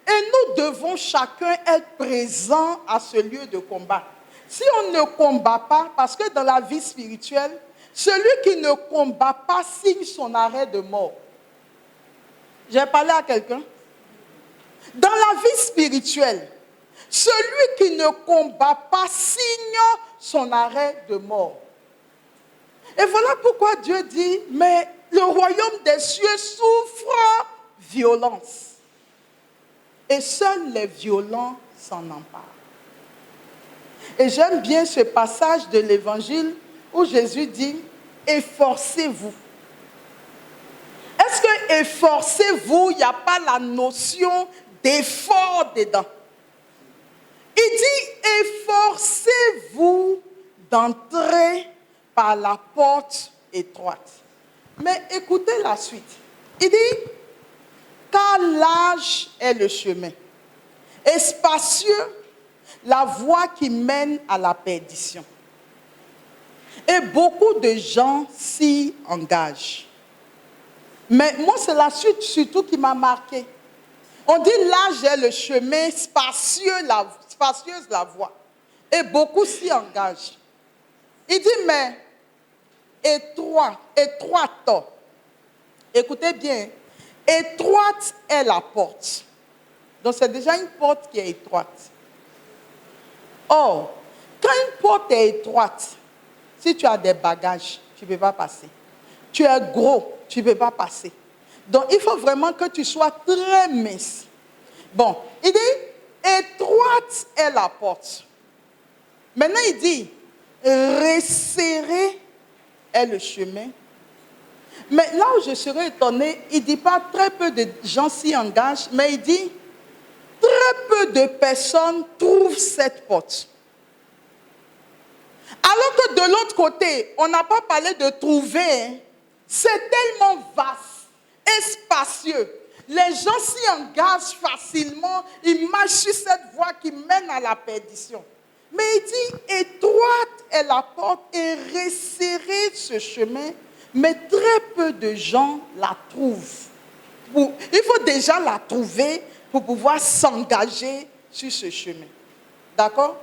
Et nous devons chacun être présents à ce lieu de combat. Si on ne combat pas, parce que dans la vie spirituelle, celui qui ne combat pas signe son arrêt de mort. J'ai parlé à quelqu'un. Dans la vie spirituelle, celui qui ne combat pas signe son arrêt de mort. Et voilà pourquoi Dieu dit, mais le royaume des cieux souffre violence. Et seuls les violents s'en emparent. Et j'aime bien ce passage de l'Évangile où Jésus dit, efforcez-vous. Est-ce que efforcez-vous, il n'y a pas la notion d'effort dedans? Il dit, efforcez-vous d'entrer par la porte étroite. Mais écoutez la suite. Il dit, car large est le chemin, et spacieux la voie qui mène à la perdition. Et beaucoup de gens s'y engagent. Mais moi, c'est la suite surtout qui m'a marqué. On dit large est le chemin, spacieuse la voie. Et beaucoup s'y engagent. Il dit, mais étroite. Écoutez bien. Étroite est la porte. Donc, c'est déjà une porte qui est étroite. Or, quand une porte est étroite, si tu as des bagages, tu ne peux pas passer. Tu es gros, tu ne peux pas passer. Donc, il faut vraiment que tu sois très mince. Bon, il dit, étroite est la porte. Maintenant, il dit, resserré est le chemin. Mais là où je serais étonné, il ne dit pas très peu de gens s'y engagent, mais il dit, très peu de personnes trouvent cette porte. Alors que de l'autre côté, on n'a pas parlé de trouver, hein. C'est tellement vaste et spacieux. Les gens s'y engagent facilement, ils marchent sur cette voie qui mène à la perdition. Mais il dit, étroite est la porte et resserré ce chemin, mais très peu de gens la trouvent. Il faut déjà la trouver pour pouvoir s'engager sur ce chemin. D'accord?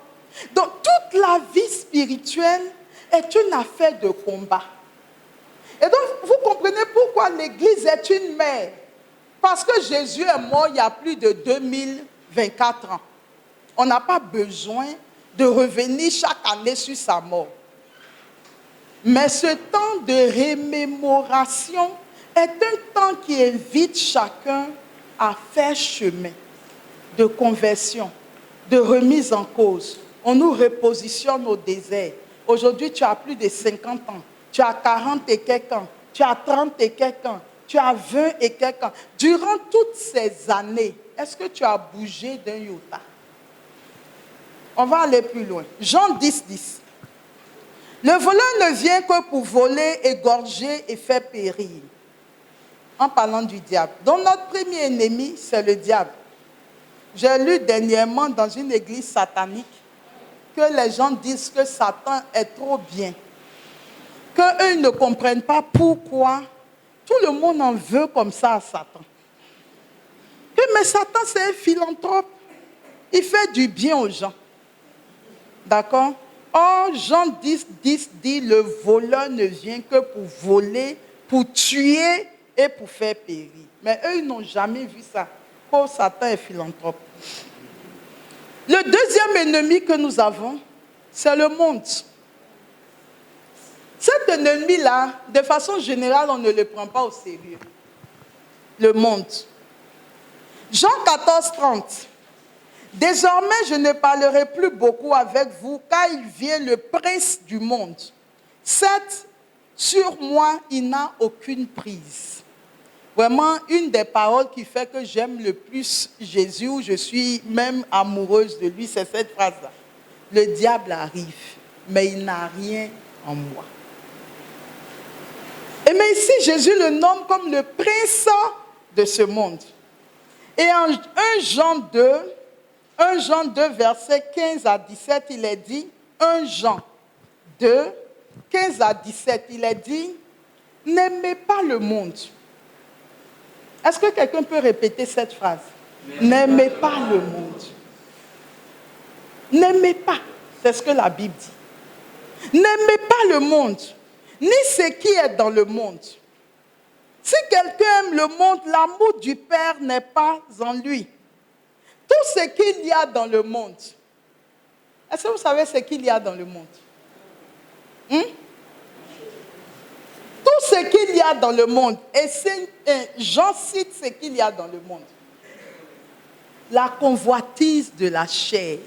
Donc, toute la vie spirituelle est une affaire de combat. Et donc, vous comprenez pourquoi l'Église est une mère. Parce que Jésus est mort il y a plus de 2024 ans. On n'a pas besoin de revenir chaque année sur sa mort. Mais ce temps de remémoration est un temps qui invite chacun à faire chemin de conversion, de remise en cause. On nous repositionne au désert. Aujourd'hui, tu as plus de 50 ans. Tu as 40 et quelques ans. Tu as 30 et quelques ans. Tu as 20 et quelques ans. Durant toutes ces années, est-ce que tu as bougé d'un iota? On va aller plus loin. Jean 10, 10. Le voleur ne vient que pour voler, égorger et faire périr. En parlant du diable. Donc notre premier ennemi, c'est le diable. J'ai lu dernièrement dans une église satanique que les gens disent que Satan est trop bien. Qu'eux ne comprennent pas pourquoi tout le monde en veut comme ça à Satan. Mais Satan, c'est un philanthrope. Il fait du bien aux gens. D'accord? Or, Jean 10 dit, le voleur ne vient que pour voler, pour tuer et pour faire périr. Mais eux, ils n'ont jamais vu ça. Oh, Satan est philanthrope. Le deuxième ennemi que nous avons, c'est le monde. Cet ennemi-là, de façon générale, on ne le prend pas au sérieux. Le monde. Jean 14, 30. Désormais, je ne parlerai plus beaucoup avec vous, car il vient le prince du monde. Certes, sur moi, il n'a aucune prise. Vraiment, une des paroles qui fait que j'aime le plus Jésus, où je suis même amoureuse de lui, c'est cette phrase-là. Le diable arrive, mais il n'a rien en moi. Et mais ici, Jésus le nomme comme le prince de ce monde. Et en 1 Jean 2, versets 15 à 17, il est dit, 1 Jean 2, 15 à 17, il est dit, n'aimez pas le monde. Est-ce que quelqu'un peut répéter cette phrase? N'aimez pas le monde. N'aimez pas, c'est ce que la Bible dit. N'aimez pas le monde, ni ce qui est dans le monde. Si quelqu'un aime le monde, l'amour du Père n'est pas en lui. Tout ce qu'il y a dans le monde. Est-ce que vous savez ce qu'il y a dans le monde? Tout ce qu'il y a dans le monde. Et j'en cite ce qu'il y a dans le monde. La convoitise de la chair.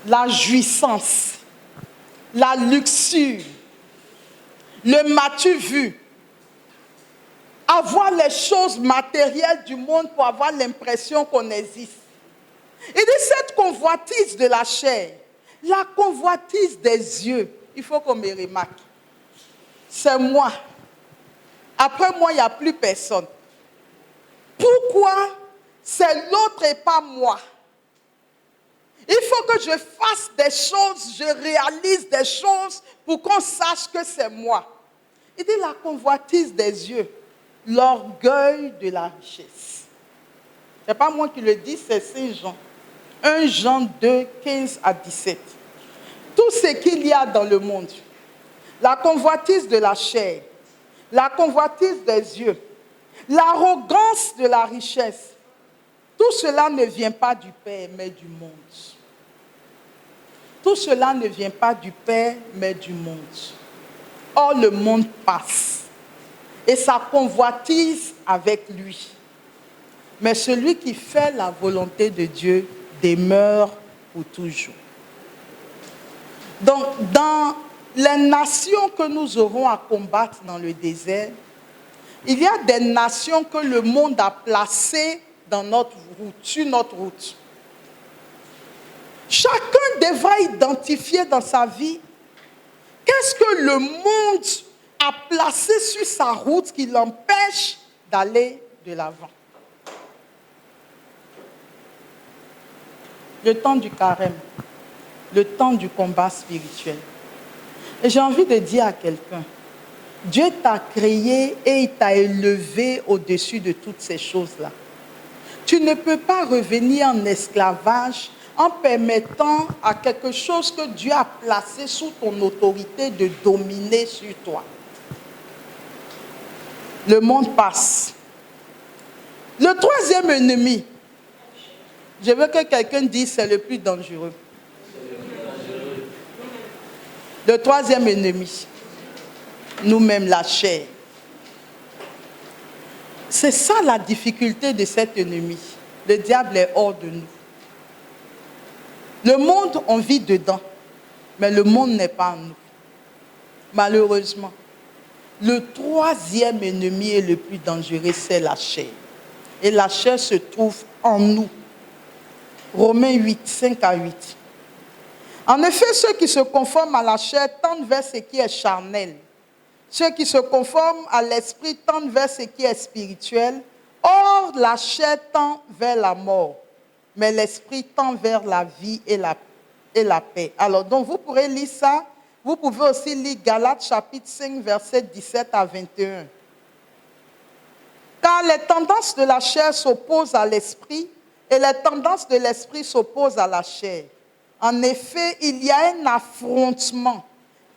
La jouissance. La luxure. Le m'as-tu vu? Avoir les choses matérielles du monde pour avoir l'impression qu'on existe. Et de cette convoitise de la chair, la convoitise des yeux, il faut qu'on me remarque. C'est moi. Après moi, il n'y a plus personne. Pourquoi c'est l'autre et pas moi? Il faut que je fasse des choses, je réalise des choses pour qu'on sache que c'est moi. Il dit la convoitise des yeux. L'orgueil de la richesse. Ce n'est pas moi qui le dis, c'est Saint Jean. 1 Jean 2, 15 à 17. Tout ce qu'il y a dans le monde, la convoitise de la chair, la convoitise des yeux, l'arrogance de la richesse, tout cela ne vient pas du Père, mais du monde. Tout cela ne vient pas du Père, mais du monde. Or, le monde passe. Et sa convoitise avec lui. Mais celui qui fait la volonté de Dieu demeure pour toujours. Donc, dans les nations que nous aurons à combattre dans le désert, il y a des nations que le monde a placées dans notre route, sur notre route. Chacun devra identifier dans sa vie qu'est-ce que le monde a placé sur sa route qui l'empêche d'aller de l'avant. Le temps du carême, le temps du combat spirituel. Et j'ai envie de dire à quelqu'un, Dieu t'a créé et il t'a élevé au-dessus de toutes ces choses-là. Tu ne peux pas revenir en esclavage en permettant à quelque chose que Dieu a placé sous ton autorité de dominer sur toi. Le monde passe. Le troisième ennemi, je veux que quelqu'un dise c'est le plus dangereux. Le troisième ennemi, nous-mêmes, la chair. C'est ça la difficulté de cet ennemi. Le diable est hors de nous. Le monde, on vit dedans, mais le monde n'est pas en nous. Malheureusement. Le troisième ennemi et le plus dangereux, c'est la chair. Et la chair se trouve en nous. Romains 8, 5 à 8. En effet, ceux qui se conforment à la chair tendent vers ce qui est charnel. Ceux qui se conforment à l'esprit tendent vers ce qui est spirituel. Or, la chair tend vers la mort, mais l'esprit tend vers la vie et la paix. Alors, donc, vous pourrez lire ça. Vous pouvez aussi lire Galates chapitre 5, versets 17 à 21. Car les tendances de la chair s'opposent à l'esprit et les tendances de l'esprit s'opposent à la chair. En effet, il y a un affrontement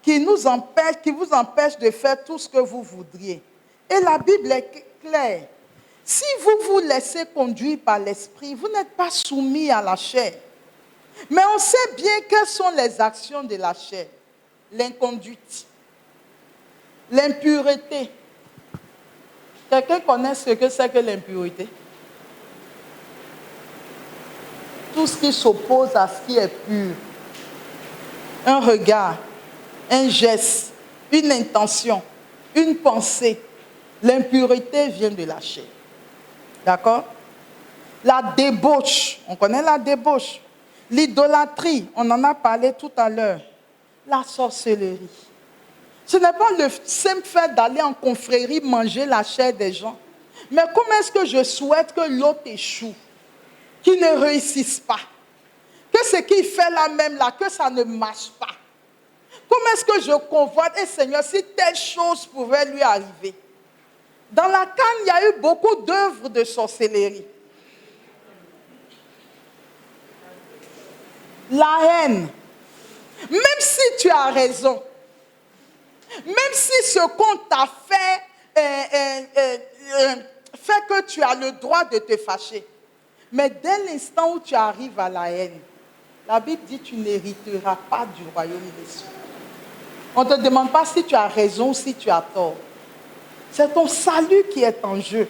qui vous empêche de faire tout ce que vous voudriez. Et la Bible est claire. Si vous vous laissez conduire par l'esprit, vous n'êtes pas soumis à la chair. Mais on sait bien quelles sont les actions de la chair. L'inconduite, l'impureté. Quelqu'un connaît ce que c'est que l'impureté? Tout ce qui s'oppose à ce qui est pur. Un regard, un geste, une intention, une pensée. L'impureté vient de la chair. D'accord? La débauche, on connaît la débauche. L'idolâtrie, on en a parlé tout à l'heure. La sorcellerie. Ce n'est pas le simple fait d'aller en confrérie manger la chair des gens. Mais comment est-ce que je souhaite que l'autre échoue, qu'il ne réussisse pas, que ce qu'il fait là même là, que ça ne marche pas. Comment est-ce que je convoite, et Seigneur, si telle chose pouvait lui arriver. Dans la Cannes, il y a eu beaucoup d'œuvres de sorcellerie. La haine. Même si tu as raison, même si ce qu'on t'a fait fait que tu as le droit de te fâcher, mais dès l'instant où tu arrives à la haine, la Bible dit que tu n'hériteras pas du royaume des cieux. On ne te demande pas si tu as raison ou si tu as tort. C'est ton salut qui est en jeu.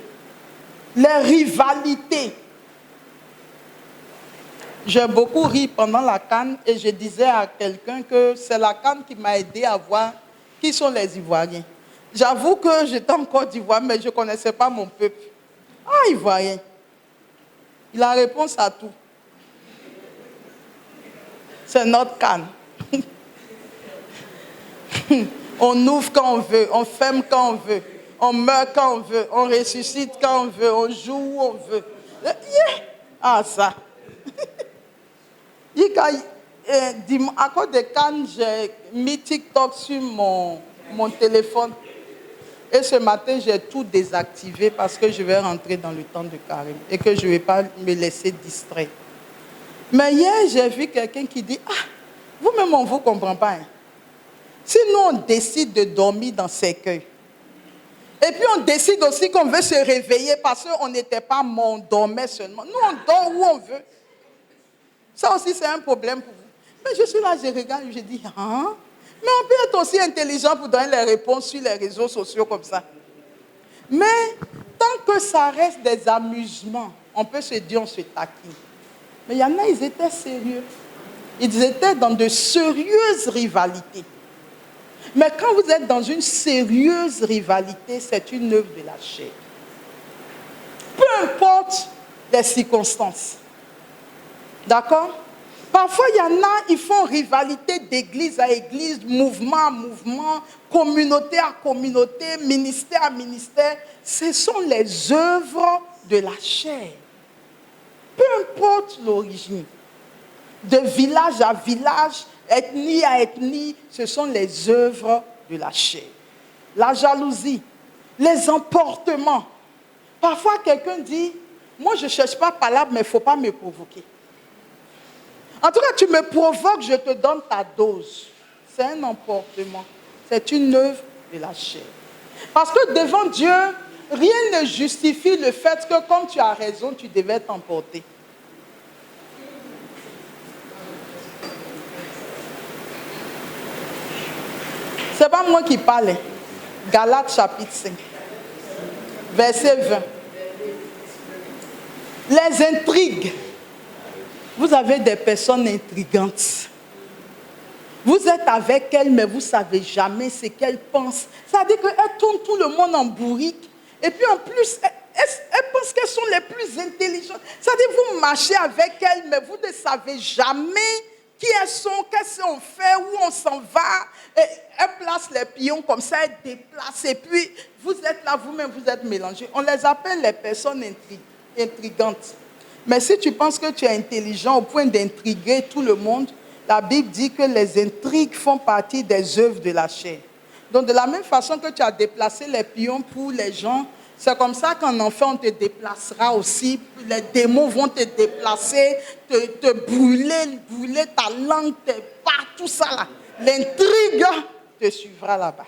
Les rivalités. J'ai beaucoup ri pendant la Cannes et je disais à quelqu'un que c'est la Cannes qui m'a aidé à voir qui sont les Ivoiriens. J'avoue que j'étais en Côte d'Ivoire, mais je ne connaissais pas mon peuple. Ah, Ivoirien. Il a réponse à tout. C'est notre Cannes. On ouvre quand on veut, on ferme quand on veut, on meurt quand on veut, on ressuscite quand on veut, on joue où on veut. Ah, ça. À cause de Cannes, j'ai mis TikTok sur mon téléphone. Et ce matin, j'ai tout désactivé parce que je vais rentrer dans le temps de carême et que je ne vais pas me laisser distraire. Mais hier, j'ai vu quelqu'un qui dit, ah, vous-même, on ne vous comprend pas. Hein. Si nous, on décide de dormir dans cercueil, et puis on décide aussi qu'on veut se réveiller parce qu'on n'était pas mort, on dormait seulement. Nous, on dort où on veut. Ça aussi, c'est un problème pour vous. Mais je suis là, je regarde, je dis, hein? Mais on peut être aussi intelligent pour donner les réponses sur les réseaux sociaux comme ça. Mais tant que ça reste des amusements, on peut se dire, on se taquine. Mais il y en a, ils étaient sérieux. Ils étaient dans de sérieuses rivalités. Mais quand vous êtes dans une sérieuse rivalité, c'est une œuvre de la chair. Peu importe les circonstances. D'accord? Parfois, il y en a, ils font rivalité d'église à église, mouvement à mouvement, communauté à communauté, ministère à ministère. Ce sont les œuvres de la chair. Peu importe l'origine. De village à village, ethnie à ethnie, ce sont les œuvres de la chair. La jalousie, les emportements. Parfois, quelqu'un dit, moi je ne cherche pas palabre, mais il ne faut pas me provoquer. En tout cas, tu me provoques, je te donne ta dose. C'est un emportement. C'est une œuvre de la chair. Parce que devant Dieu, rien ne justifie le fait que comme tu as raison, tu devais t'emporter. Ce n'est pas moi qui parle. Galates chapitre 5, verset 20. Les intrigues. Vous avez des personnes intrigantes. Vous êtes avec elles, mais vous ne savez jamais ce qu'elles pensent. C'est-à-dire qu'elles tournent tout le monde en bourrique. Et puis en plus, elles pensent qu'elles sont les plus intelligentes. C'est-à-dire que vous marchez avec elles, mais vous ne savez jamais qui elles sont, qu'est-ce qu'on fait, où on s'en va. Et elles placent les pions comme ça, elles déplacent. Et puis, vous êtes là, vous-même, vous êtes mélangés. On les appelle les personnes intrigantes. Mais si tu penses que tu es intelligent au point d'intriguer tout le monde, la Bible dit que les intrigues font partie des œuvres de la chair. Donc, de la même façon que tu as déplacé les pions pour les gens, c'est comme ça qu'en enfant, on te déplacera aussi. Les démons vont te déplacer, te brûler ta langue, tes pas, tout ça là. L'intrigue te suivra là-bas.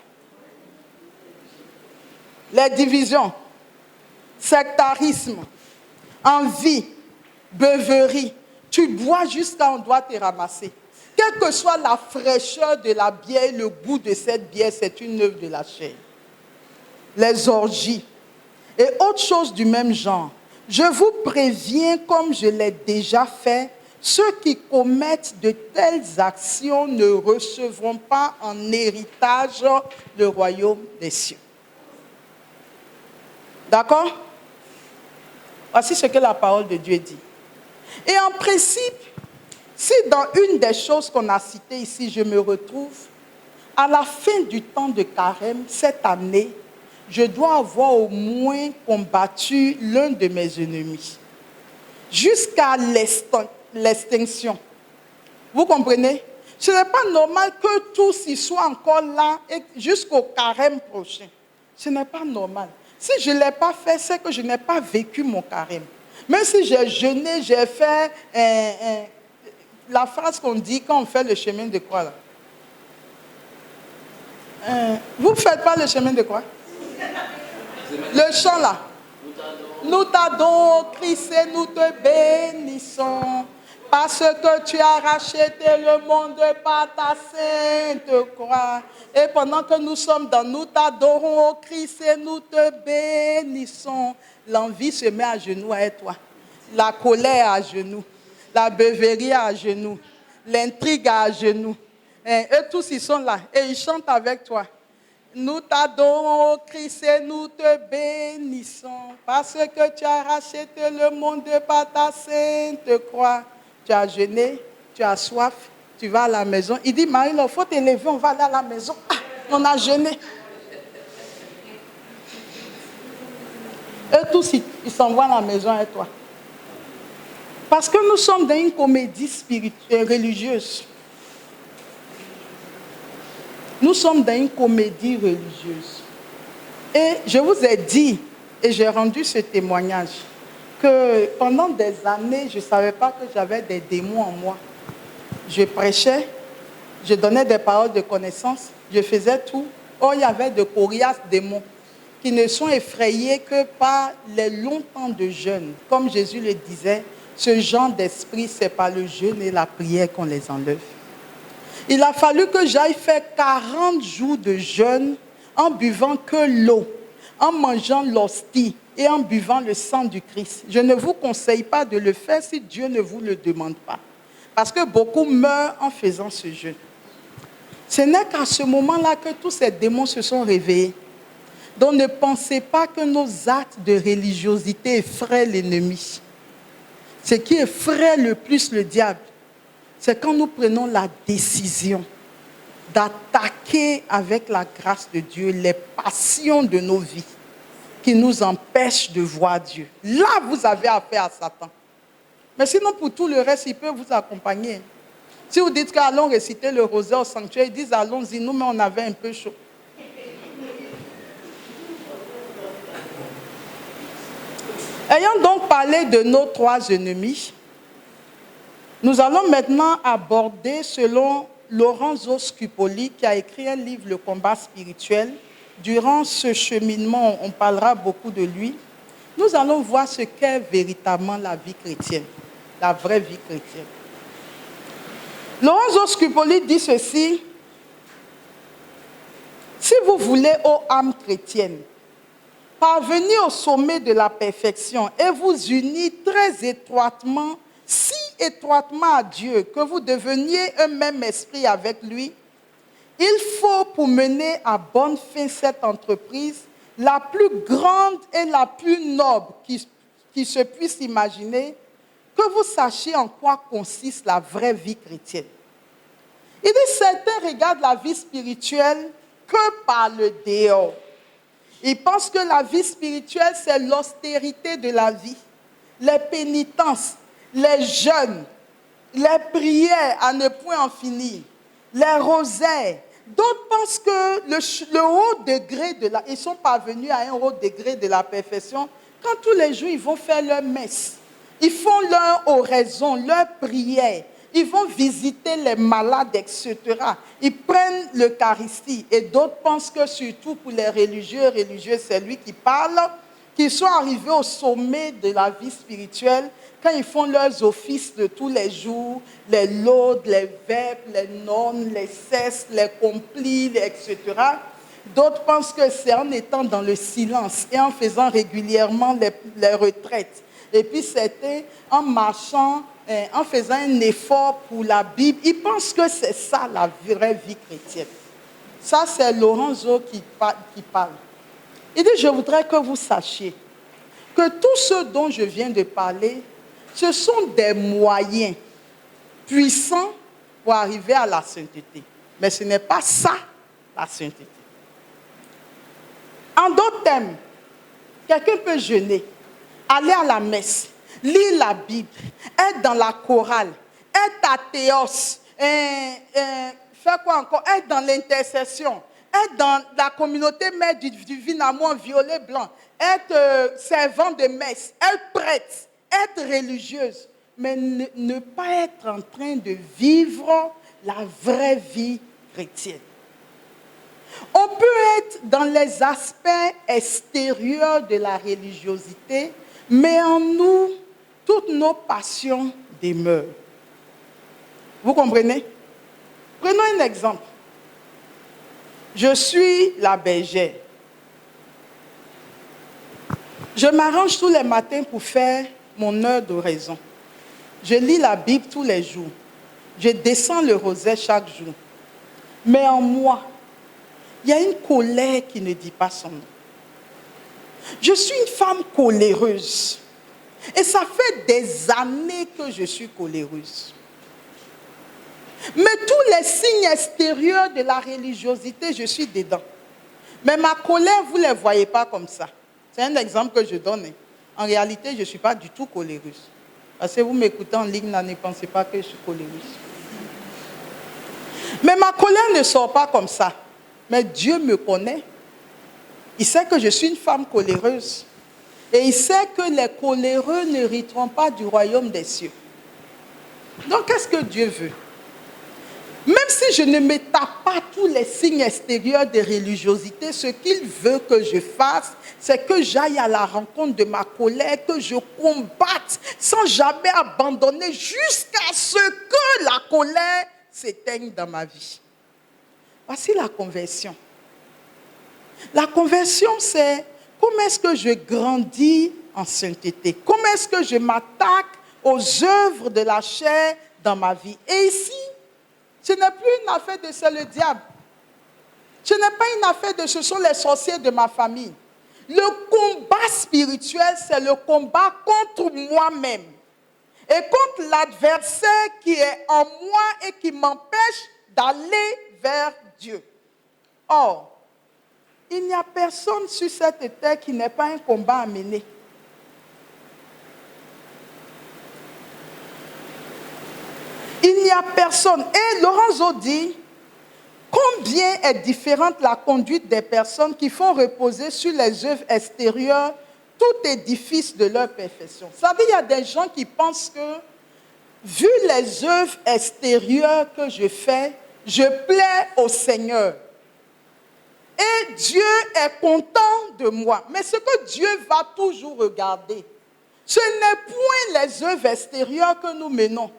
Les divisions, sectarisme, envie, beuverie. Tu bois jusqu'à on doit te ramasser. Quelle que soit la fraîcheur de la bière, le goût de cette bière, c'est une œuvre de la chair. Les orgies et autres choses du même genre. Je vous préviens, comme je l'ai déjà fait, ceux qui commettent de telles actions ne recevront pas en héritage le royaume des cieux. D'accord? Voici ce que la parole de Dieu dit. Et en principe, si dans une des choses qu'on a citées ici, je me retrouve, à la fin du temps de carême, cette année, je dois avoir au moins combattu l'un de mes ennemis, jusqu'à l'extinction. Vous comprenez? Ce n'est pas normal que tous y soient encore là et jusqu'au carême prochain. Ce n'est pas normal. Si je ne l'ai pas fait, c'est que je n'ai pas vécu mon carême. Même si j'ai jeûné, j'ai fait la phrase qu'on dit quand on fait le chemin de croix. Là. Vous ne faites pas le chemin de croix? Le chant là. Nous t'adorons, Christ, et nous te bénissons. Parce que tu as racheté le monde par ta sainte croix. Et pendant que nous sommes dans nous t'adorons, Christ, et nous te bénissons. L'envie se met à genoux avec toi. La colère à genoux. La beuverie à genoux. L'intrigue à genoux. Et eux tous ils sont là. Et ils chantent avec toi. Nous t'adorons, Christ, et nous te bénissons. Parce que tu as racheté le monde par ta sainte croix. Tu as jeûné, tu as soif, tu vas à la maison. Il dit, Marie, il faut te lever, on va aller à la maison. Ah, on a jeûné. Eux tous, ils s'envoient à la maison avec toi. Parce que nous sommes dans une comédie spirituelle, religieuse. Nous sommes dans une comédie religieuse. Et je vous ai dit, et j'ai rendu ce témoignage, que pendant des années, je ne savais pas que j'avais des démons en moi. Je prêchais, je donnais des paroles de connaissance, je faisais tout. Or, il y avait de coriaces démons qui ne sont effrayés que par les longs temps de jeûne. Comme Jésus le disait, ce genre d'esprit, c'est par le jeûne et la prière qu'on les enlève. Il a fallu que j'aille faire 40 jours de jeûne en buvant que l'eau, en mangeant l'hostie et en buvant le sang du Christ. Je ne vous conseille pas de le faire si Dieu ne vous le demande pas. Parce que beaucoup meurent en faisant ce jeûne. Ce n'est qu'à ce moment-là que tous ces démons se sont réveillés. Donc ne pensez pas que nos actes de religiosité effraient l'ennemi. Ce qui effraie le plus le diable, c'est quand nous prenons la décision d'attaquer avec la grâce de Dieu les passions de nos vies qui nous empêchent de voir Dieu. Là, vous avez affaire à Satan. Mais sinon, pour tout le reste, il peut vous accompagner. Si vous dites qu'allons réciter le rosaire au sanctuaire, ils disent allons-y, nous, mais on avait un peu chaud. Ayant donc parlé de nos trois ennemis, nous allons maintenant aborder, selon Lorenzo Scupoli, qui a écrit un livre, Le combat spirituel. Durant ce cheminement, on parlera beaucoup de lui. Nous allons voir ce qu'est véritablement la vie chrétienne, la vraie vie chrétienne. Lorenzo Scupoli dit ceci: si vous voulez, ô âme chrétienne, parvenir au sommet de la perfection et vous unir très étroitement, si étroitement à Dieu que vous deveniez un même esprit avec lui, il faut, pour mener à bonne fin cette entreprise, la plus grande et la plus noble qui se puisse imaginer, que vous sachiez en quoi consiste la vraie vie chrétienne. certains regardent la vie spirituelle que par le dehors. Ils pensent que la vie spirituelle, c'est l'austérité de la vie, les pénitences, les jeûnes, les prières à ne point en finir, les rosaires. D'autres pensent que le haut degré ils sont parvenus à un haut degré de la perfection quand tous les jours ils vont faire leur messe. Ils font leur oraison, leur prière. Ils vont visiter les malades, etc. Ils prennent l'Eucharistie. Et d'autres pensent que surtout pour les religieux, c'est lui qui parle, qu'ils sont arrivés au sommet de la vie spirituelle quand ils font leurs offices de tous les jours, les laudes, les vêpres, les nonnes, les cesses, les complis, etc. D'autres pensent que c'est en étant dans le silence et en faisant régulièrement les retraites. Et puis c'était en marchant, en faisant un effort pour la Bible. Ils pensent que c'est ça la vraie vie chrétienne. Ça, c'est Lorenzo qui parle. Il dit, je voudrais que vous sachiez que tout ce dont je viens de parler, ce sont des moyens puissants pour arriver à la sainteté. Mais ce n'est pas ça, la sainteté. En d'autres termes, quelqu'un peut jeûner, aller à la messe, lire la Bible, être dans la chorale, être athéos, faire quoi encore? Être dans l'intercession, être dans la communauté mère du divin amour en violet blanc, être servant de messe, être prêtre, être religieuse, mais ne pas être en train de vivre la vraie vie chrétienne. On peut être dans les aspects extérieurs de la religiosité, mais en nous, toutes nos passions demeurent. Vous comprenez? Prenons un exemple. Je suis la bergère. Je m'arrange tous les matins pour faire mon heure d'oraison. Je lis la Bible tous les jours. Je descends le rosaire chaque jour. Mais en moi, il y a une colère qui ne dit pas son nom. Je suis une femme coléreuse. Et ça fait des années que je suis coléreuse. Mais tous les signes extérieurs de la religiosité, je suis dedans. Mais ma colère, vous ne les voyez pas comme ça. C'est un exemple que je donne. En réalité, je ne suis pas du tout coléreuse. Parce que vous m'écoutez en ligne, ne pensez pas que je suis coléreuse. Mais ma colère ne sort pas comme ça. Mais Dieu me connaît. Il sait que je suis une femme coléreuse. Et il sait que les coléreux n'hériteront pas du royaume des cieux. Donc, qu'est-ce que Dieu veut? Même si je ne me tape pas tous les signes extérieurs de religiosité, ce qu'il veut que je fasse, c'est que j'aille à la rencontre de ma colère, que je combatte sans jamais abandonner jusqu'à ce que la colère s'éteigne dans ma vie. Voici la conversion. La conversion, c'est comment est-ce que je grandis en sainteté? Comment est-ce que je m'attaque aux œuvres de la chair dans ma vie? Et ici, ce n'est plus une affaire de c'est le diable. Ce n'est pas une affaire de ce sont les sorciers de ma famille. Le combat spirituel, c'est le combat contre moi-même. Et contre l'adversaire qui est en moi et qui m'empêche d'aller vers Dieu. Or, il n'y a personne sur cette terre qui n'ait pas un combat à mener. Il n'y a personne. Et Lorenzo dit, combien est différente la conduite des personnes qui font reposer sur les œuvres extérieures tout édifice de leur perfection. Vous savez, il y a des gens qui pensent que, vu les œuvres extérieures que je fais, je plais au Seigneur. Et Dieu est content de moi. Mais ce que Dieu va toujours regarder, ce n'est point les œuvres extérieures que nous menons.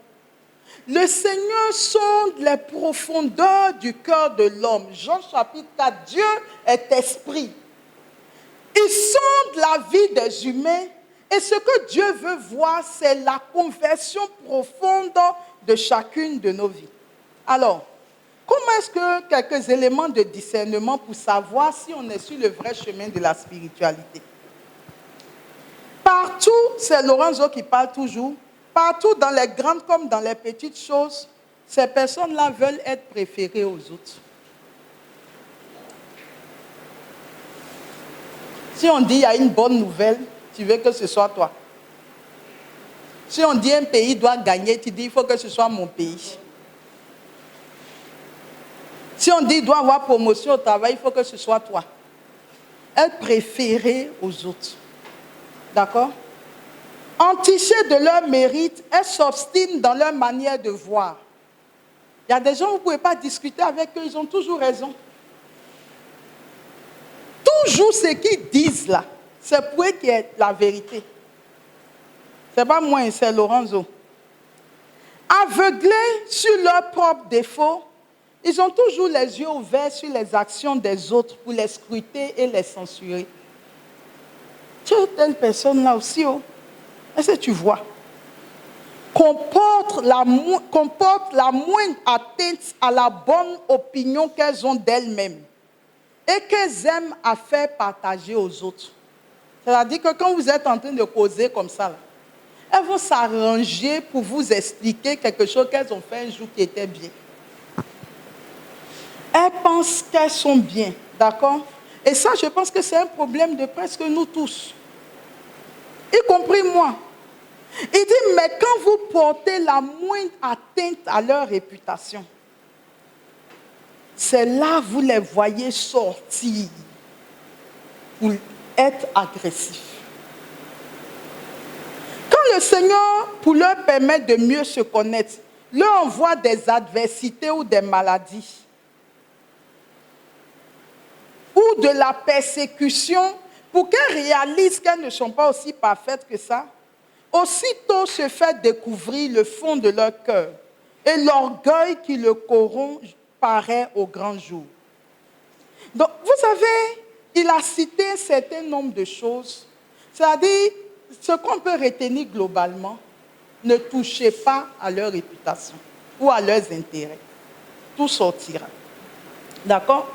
Le Seigneur sonde les profondeurs du cœur de l'homme. Jean chapitre 4, Dieu est esprit. Il sonde la vie des humains et ce que Dieu veut voir, c'est la conversion profonde de chacune de nos vies. Alors, comment est-ce que quelques éléments de discernement pour savoir si on est sur le vrai chemin de la spiritualité? Partout, c'est Lorenzo qui parle toujours, partout dans les grandes comme dans les petites choses, ces personnes-là veulent être préférées aux autres. Si on dit il y a une bonne nouvelle, tu veux que ce soit toi. Si on dit un pays doit gagner, tu dis il faut que ce soit mon pays. Si on dit il doit avoir promotion au travail, il faut que ce soit toi. Être préféré aux autres. D'accord? Entichées de leur mérite, elles s'obstinent dans leur manière de voir. Il y a des gens, vous ne pouvez pas discuter avec eux, ils ont toujours raison. Toujours ce qu'ils disent là, c'est pour eux qui est la vérité. Ce n'est pas moi, c'est Lorenzo. Aveuglés sur leurs propres défauts, ils ont toujours les yeux ouverts sur les actions des autres pour les scruter et les censurer. Tu es telle personne là aussi, oh. Est-ce que tu vois? Comporte la moindre atteinte à la bonne opinion qu'elles ont d'elles-mêmes et qu'elles aiment à faire partager aux autres. C'est-à-dire que quand vous êtes en train de causer comme ça, là, elles vont s'arranger pour vous expliquer quelque chose qu'elles ont fait un jour qui était bien. Elles pensent qu'elles sont bien, d'accord? Et ça, je pense que c'est un problème de presque nous tous, y compris moi. Il dit, mais quand vous portez la moindre atteinte à leur réputation, c'est là que vous les voyez sortir pour être agressifs. Quand le Seigneur, pour leur permettre de mieux se connaître, leur envoie des adversités ou des maladies, ou de la persécution, pour qu'elles réalisent qu'elles ne sont pas aussi parfaites que ça, aussitôt se fait découvrir le fond de leur cœur et l'orgueil qui le corrompt paraît au grand jour. Donc, vous savez, il a cité un certain nombre de choses. C'est-à-dire, ce qu'on peut retenir globalement, ne touchez pas à leur réputation ou à leurs intérêts. Tout sortira. D'accord?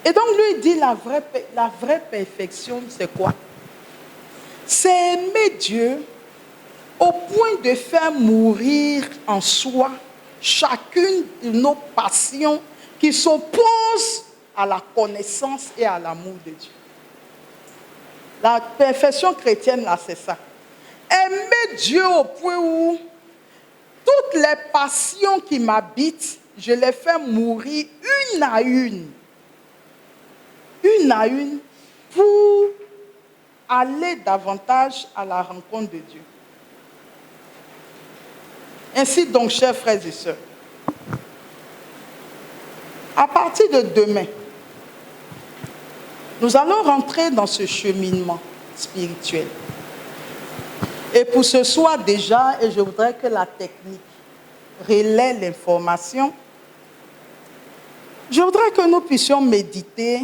Et donc, lui, il dit la vraie perfection, c'est quoi? C'est aimer Dieu au point de faire mourir en soi chacune de nos passions qui s'opposent à la connaissance et à l'amour de Dieu. La perfection chrétienne, là, c'est ça. Aimer Dieu au point où toutes les passions qui m'habitent, je les fais mourir une à une, pour aller davantage à la rencontre de Dieu. Ainsi donc, chers frères et sœurs, à partir de demain, nous allons rentrer dans ce cheminement spirituel. Et pour ce soir déjà, et je voudrais que la technique relaie l'information, je voudrais que nous puissions méditer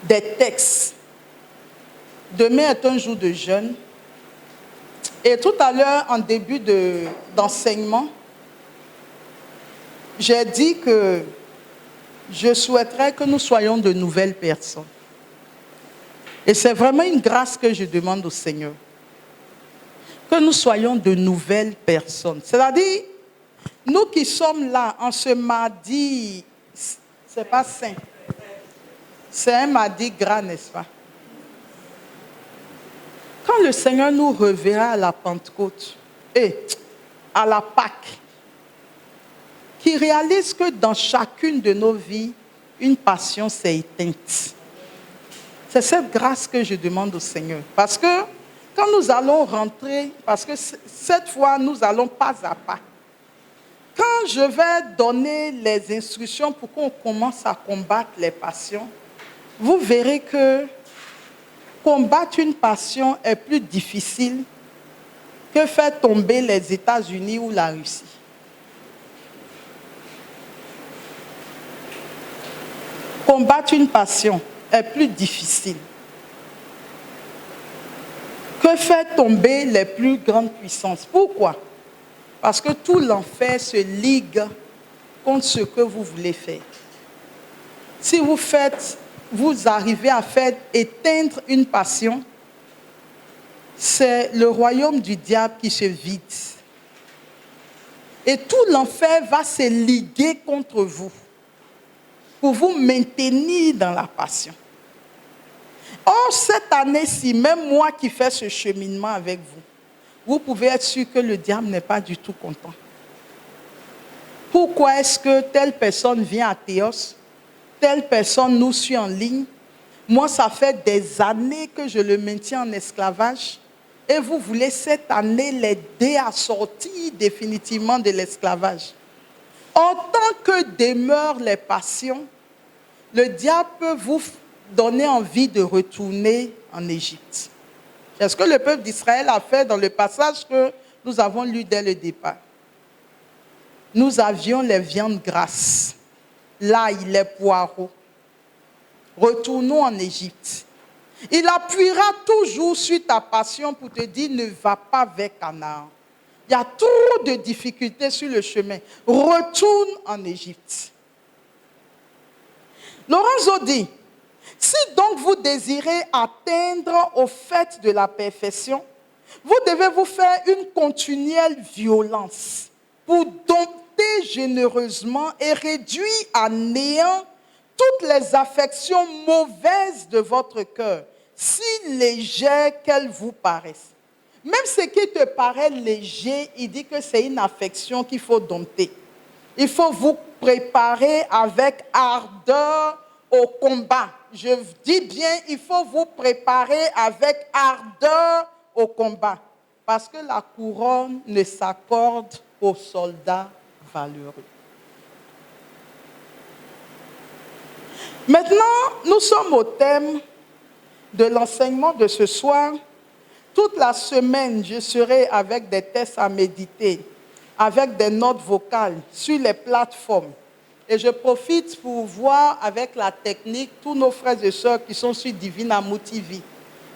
des textes. Demain est un jour de jeûne. Et tout à l'heure, en début d'enseignement, j'ai dit que je souhaiterais que nous soyons de nouvelles personnes. Et c'est vraiment une grâce que je demande au Seigneur. Que nous soyons de nouvelles personnes. C'est-à-dire, nous qui sommes là en ce mardi, c'est pas saint. C'est un mardi gras, n'est-ce pas? Quand le Seigneur nous reverra à la Pentecôte et à la Pâque, qui réalise que dans chacune de nos vies, une passion s'est éteinte. C'est cette grâce que je demande au Seigneur. Parce que quand nous allons rentrer, parce que cette fois, nous allons pas à pas. Quand je vais donner les instructions pour qu'on commence à combattre les passions, vous verrez que combattre une passion est plus difficile que faire tomber les États-Unis ou la Russie. Combattre une passion est plus difficile que faire tomber les plus grandes puissances. Pourquoi? Parce que tout l'enfer se ligue contre ce que vous voulez faire. Si vous arrivez à faire éteindre une passion, c'est le royaume du diable qui se vide. Et tout l'enfer va se liguer contre vous pour vous maintenir dans la passion. Or, cette année-ci, même moi qui fais ce cheminement avec vous, vous pouvez être sûr que le diable n'est pas du tout content. Pourquoi est-ce que telle personne vient à Théos, telle personne nous suit en ligne? Moi, ça fait des années que je le maintiens en esclavage. Et vous voulez cette année l'aider à sortir définitivement de l'esclavage. En tant que demeurent les passions, le diable peut vous donner envie de retourner en Égypte. C'est ce que le peuple d'Israël a fait dans le passage que nous avons lu dès le départ. Nous avions les viandes grasses, l'ail, les poireaux. Retournons en Égypte. Il appuiera toujours sur ta passion pour te dire ne va pas vers Canaan. Il y a trop de difficultés sur le chemin. Retourne en Égypte. Lorenzo dit, si donc vous désirez atteindre au fait de la perfection, vous devez vous faire une continuelle violence pour dompter généreusement et réduire à néant toutes les affections mauvaises de votre cœur, si légères qu'elles vous paraissent. Même ce qui te paraît léger, il dit que c'est une affection qu'il faut dompter. Il faut vous préparer avec ardeur au combat. Je dis bien, il faut vous préparer avec ardeur au combat. Parce que la couronne ne s'accorde aux soldats valeureux. Maintenant, nous sommes au thème de l'enseignement de ce soir. Toute la semaine, je serai avec des tests à méditer, avec des notes vocales sur les plateformes. Et je profite pour voir avec la technique tous nos frères et sœurs qui sont sur Divinamu TV,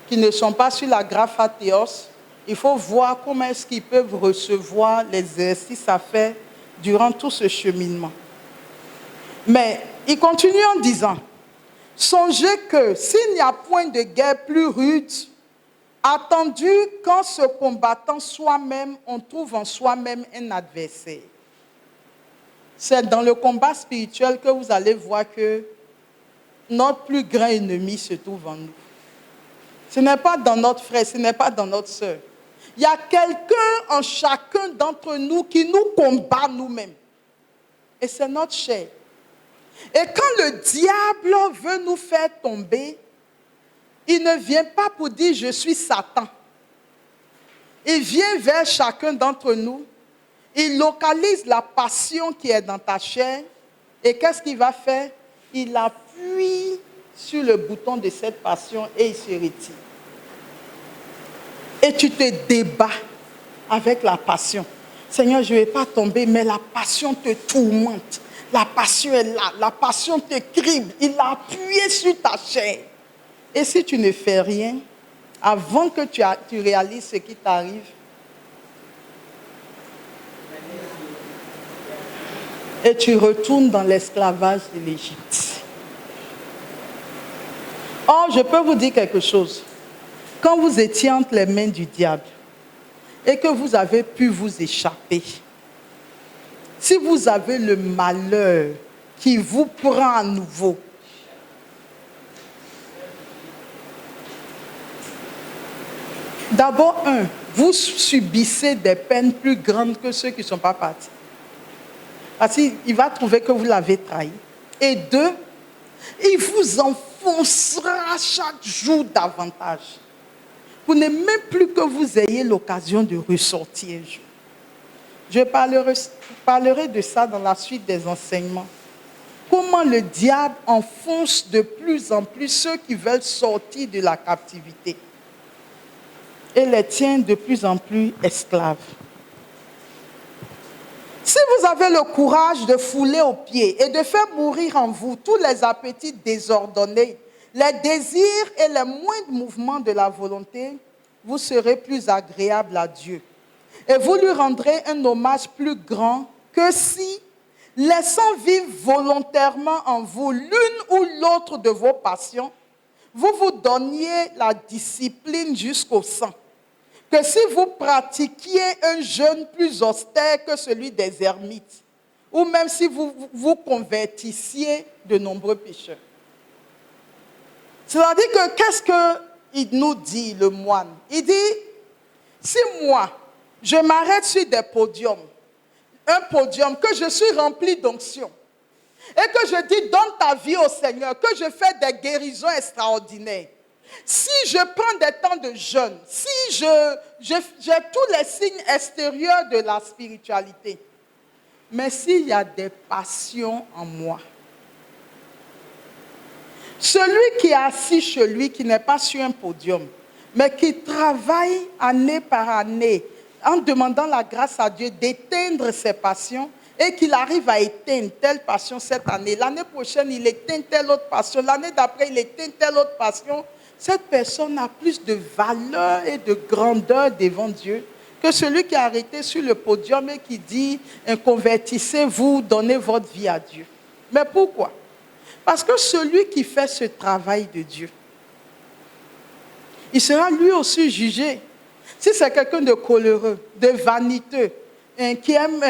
qui ne sont pas sur la Grapha Théos. Il faut voir comment est-ce qu'ils peuvent recevoir les exercices à faire durant tout ce cheminement. Mais il continue en disant, songez que s'il n'y a point de guerre plus rude, attendu qu'en se combattant soi-même, on trouve en soi-même un adversaire. C'est dans le combat spirituel que vous allez voir que notre plus grand ennemi se trouve en nous. Ce n'est pas dans notre frère, ce n'est pas dans notre sœur. Il y a quelqu'un en chacun d'entre nous qui nous combat nous-mêmes. Et c'est notre chair. Et quand le diable veut nous faire tomber, il ne vient pas pour dire « je suis Satan ». Il vient vers chacun d'entre nous, il localise la passion qui est dans ta chair, et qu'est-ce qu'il va faire? Il appuie sur le bouton de cette passion et il se retire. Et tu te débats avec la passion. Seigneur, je ne vais pas tomber, mais la passion te tourmente. La passion est là, la passion te crible. Il a appuyé sur ta chair. Et si tu ne fais rien, avant que tu réalises ce qui t'arrive, et tu retournes dans l'esclavage de l'Égypte. Or, je peux vous dire quelque chose. Quand vous étiez entre les mains du diable et que vous avez pu vous échapper, si vous avez le malheur qui vous prend à nouveau, d'abord, vous subissez des peines plus grandes que ceux qui ne sont pas partis. Parce qu'il va trouver que vous l'avez trahi. Et deux, il vous enfoncera chaque jour davantage. Vous n'aimez même plus que vous ayez l'occasion de ressortir un jour. Je parlerai de ça dans la suite des enseignements. Comment le diable enfonce de plus en plus ceux qui veulent sortir de la captivité et les tient de plus en plus esclaves. Si vous avez le courage de fouler aux pieds et de faire mourir en vous tous les appétits désordonnés, les désirs et les moindres mouvements de la volonté, vous serez plus agréable à Dieu. Et vous lui rendrez un hommage plus grand que si, laissant vivre volontairement en vous l'une ou l'autre de vos passions, vous vous donniez la discipline jusqu'au sang. que si vous pratiquiez un jeûne plus austère que celui des ermites, ou même si vous vous convertissiez de nombreux pécheurs. C'est-à-dire que qu'est-ce qu'il nous dit, le moine? Il dit, si moi, je m'arrête sur des podiums, un podium, que je suis rempli d'onction, et que je dis, donne ta vie au Seigneur, que je fais des guérisons extraordinaires, si je prends des temps de jeûne, si j'ai tous les signes extérieurs de la spiritualité, mais s'il y a des passions en moi, celui qui est assis chez lui, qui n'est pas sur un podium, mais qui travaille année par année en demandant la grâce à Dieu d'éteindre ses passions et qu'il arrive à éteindre telle passion cette année. L'année prochaine, il éteint telle autre passion. L'année d'après, il éteint telle autre passion. Cette personne a plus de valeur et de grandeur devant Dieu que celui qui est arrêté sur le podium et qui dit « Convertissez-vous, donnez votre vie à Dieu ». Mais pourquoi? Parce que celui qui fait ce travail de Dieu, il sera lui aussi jugé. Si c'est quelqu'un de coléreux, de vaniteux, qui aime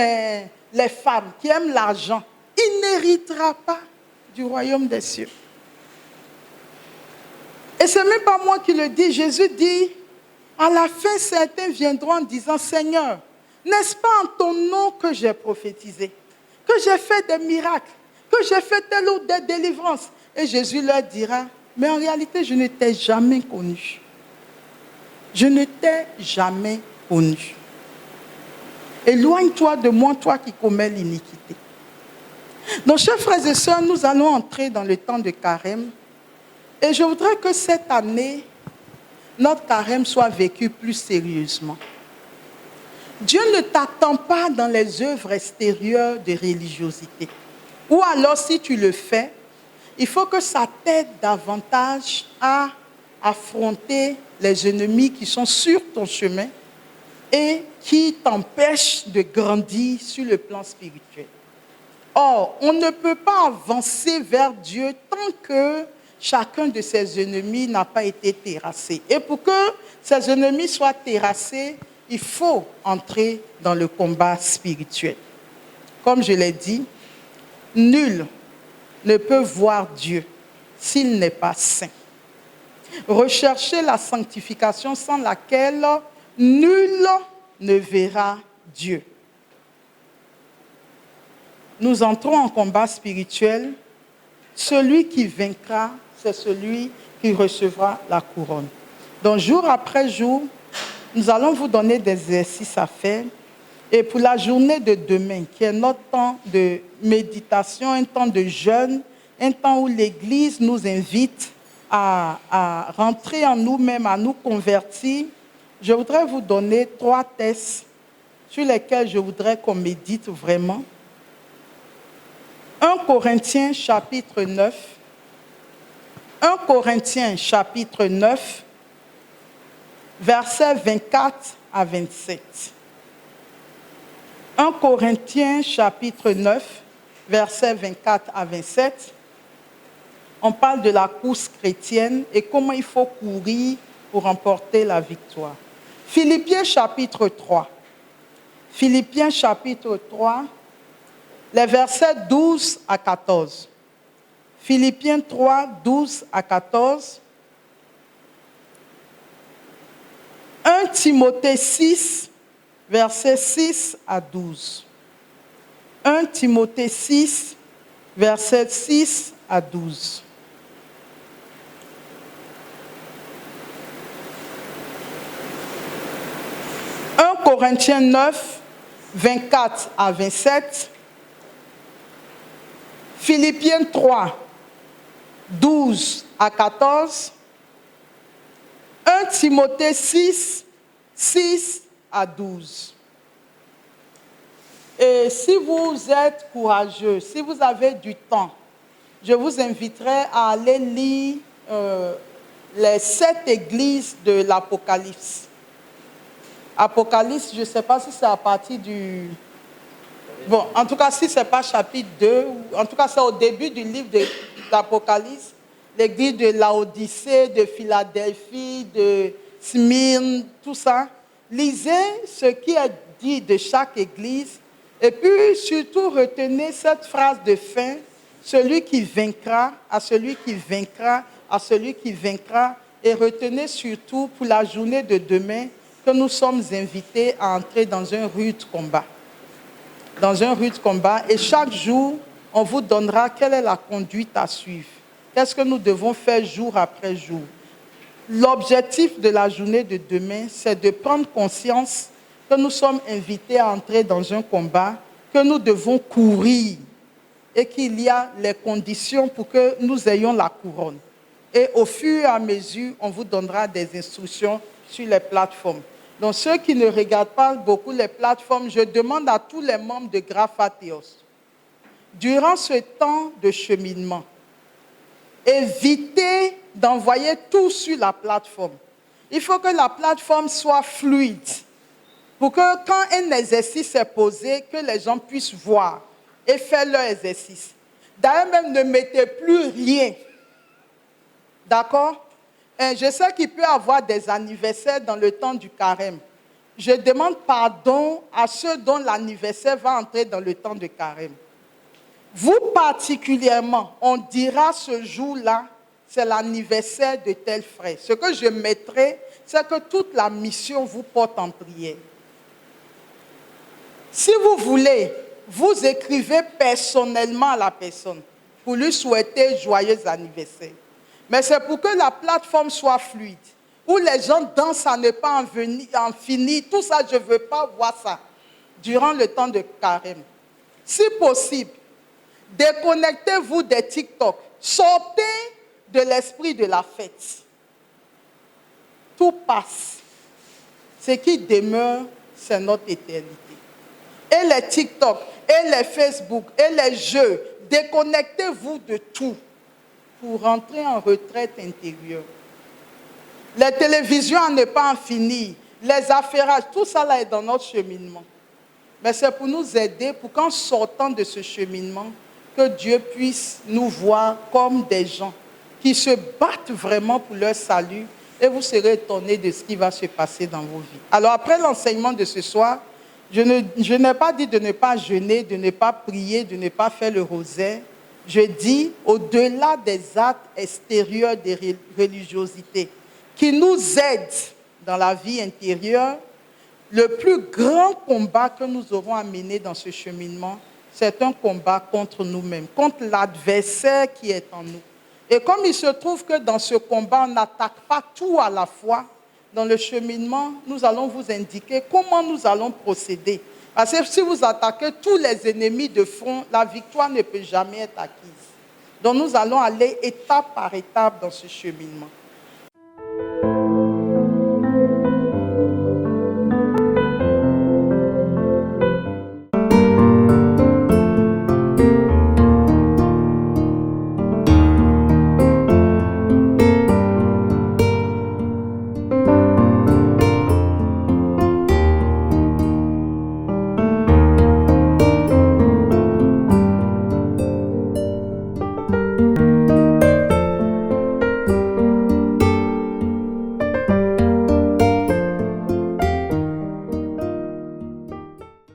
les femmes, qui aime l'argent, il n'héritera pas du royaume des cieux. Et ce n'est même pas moi qui le dis. Jésus dit, à la fin, certains viendront en disant, Seigneur, n'est-ce pas en ton nom que j'ai prophétisé, que j'ai fait des miracles, que j'ai fait telle ou telle délivrance? Et Jésus leur dira, mais en réalité, je ne t'ai jamais connu. Je ne t'ai jamais connu. Éloigne-toi de moi, toi qui commets l'iniquité. Donc, chers frères et sœurs, nous allons entrer dans le temps de carême. Et je voudrais que cette année, notre carême soit vécu plus sérieusement. Dieu ne t'attend pas dans les œuvres extérieures de religiosité. Ou alors, si tu le fais, il faut que ça t'aide davantage à affronter les ennemis qui sont sur ton chemin et qui t'empêchent de grandir sur le plan spirituel. Or, on ne peut pas avancer vers Dieu tant que chacun de ses ennemis n'a pas été terrassé. Et pour que ces ennemis soient terrassés, il faut entrer dans le combat spirituel. Comme je l'ai dit, nul ne peut voir Dieu s'il n'est pas saint. Recherchez la sanctification sans laquelle nul ne verra Dieu. Nous entrons en combat spirituel. Celui qui vaincra, c'est celui qui recevra la couronne. Donc, jour après jour, nous allons vous donner des exercices à faire. Et pour la journée de demain, qui est notre temps de méditation, un temps de jeûne, un temps où l'Église nous invite à rentrer en nous-mêmes, à nous convertir, je voudrais vous donner 3 textes sur lesquels je voudrais qu'on médite vraiment. 1 Corinthiens chapitre 9. 1 Corinthiens chapitre 9, versets 24 à 27. 1 Corinthiens chapitre 9, versets 24 à 27. On parle de la course chrétienne et comment il faut courir pour remporter la victoire. Philippiens chapitre 3. Philippiens chapitre 3, les versets 12 à 14. Philippiens 3, 12 à 14. 1 Timothée 6, versets 6 à 12. 1 Timothée 6, versets 6 à 12. Corinthiens 9, 24 à 27. Philippiens 3, 12 à 14. 1 Timothée 6, 6 à 12. Et si vous êtes courageux, si vous avez du temps, je vous inviterai à aller lire les 7 églises de l'Apocalypse. Apocalypse, je ne sais pas si c'est à partir du... Bon, en tout cas, si ce n'est pas chapitre 2, en tout cas, c'est au début du livre de l'Apocalypse, l'église de Laodicée, de Philadelphie, de Smyrne, tout ça. Lisez ce qui est dit de chaque église et puis surtout retenez cette phrase de fin, celui qui vaincra, à celui qui vaincra, à celui qui vaincra. Et retenez surtout pour la journée de demain que nous sommes invités à entrer dans un rude combat. Dans un rude combat. Et chaque jour, on vous donnera quelle est la conduite à suivre. Qu'est-ce que nous devons faire jour après jour. L'objectif de la journée de demain, c'est de prendre conscience que nous sommes invités à entrer dans un combat, que nous devons courir et qu'il y a les conditions pour que nous ayons la couronne. Et au fur et à mesure, on vous donnera des instructions sur les plateformes. Donc ceux qui ne regardent pas beaucoup les plateformes, je demande à tous les membres de Graphatheos, durant ce temps de cheminement, évitez d'envoyer tout sur la plateforme. Il faut que la plateforme soit fluide pour que quand un exercice est posé, que les gens puissent voir et faire leur exercice. D'ailleurs, même ne mettez plus rien. D'accord? Je sais qu'il peut y avoir des anniversaires dans le temps du carême. Je demande pardon à ceux dont l'anniversaire va entrer dans le temps de carême. Vous particulièrement, on dira ce jour-là, c'est l'anniversaire de tel frère. Ce que je mettrai, c'est que toute la mission vous porte en prière. Si vous voulez, vous écrivez personnellement à la personne pour lui souhaiter joyeux anniversaire. Mais c'est pour que la plateforme soit fluide, où les gens dansent à ne pas en finir. Tout ça, je ne veux pas voir ça durant le temps de carême. Si possible, déconnectez-vous des TikTok. Sortez de l'esprit de la fête. Tout passe. Ce qui demeure, c'est notre éternité. Et les TikTok, et les Facebook, et les jeux, déconnectez-vous de tout pour rentrer en retraite intérieure. Les télévisions à ne pas en finir, les affairages, tout ça là est dans notre cheminement. Mais c'est pour nous aider, pour qu'en sortant de ce cheminement, que Dieu puisse nous voir comme des gens qui se battent vraiment pour leur salut et vous serez étonnés de ce qui va se passer dans vos vies. Alors après l'enseignement de ce soir, je n'ai pas dit de ne pas jeûner, de ne pas prier, de ne pas faire le rosaire. Je dis, au-delà des actes extérieurs des religiosités qui nous aident dans la vie intérieure, le plus grand combat que nous aurons à mener dans ce cheminement, c'est un combat contre nous-mêmes, contre l'adversaire qui est en nous. Et comme il se trouve que dans ce combat, on n'attaque pas tout à la fois, dans le cheminement, nous allons vous indiquer comment nous allons procéder. Parce que si vous attaquez tous les ennemis de front, la victoire ne peut jamais être acquise. Donc nous allons aller étape par étape dans ce cheminement.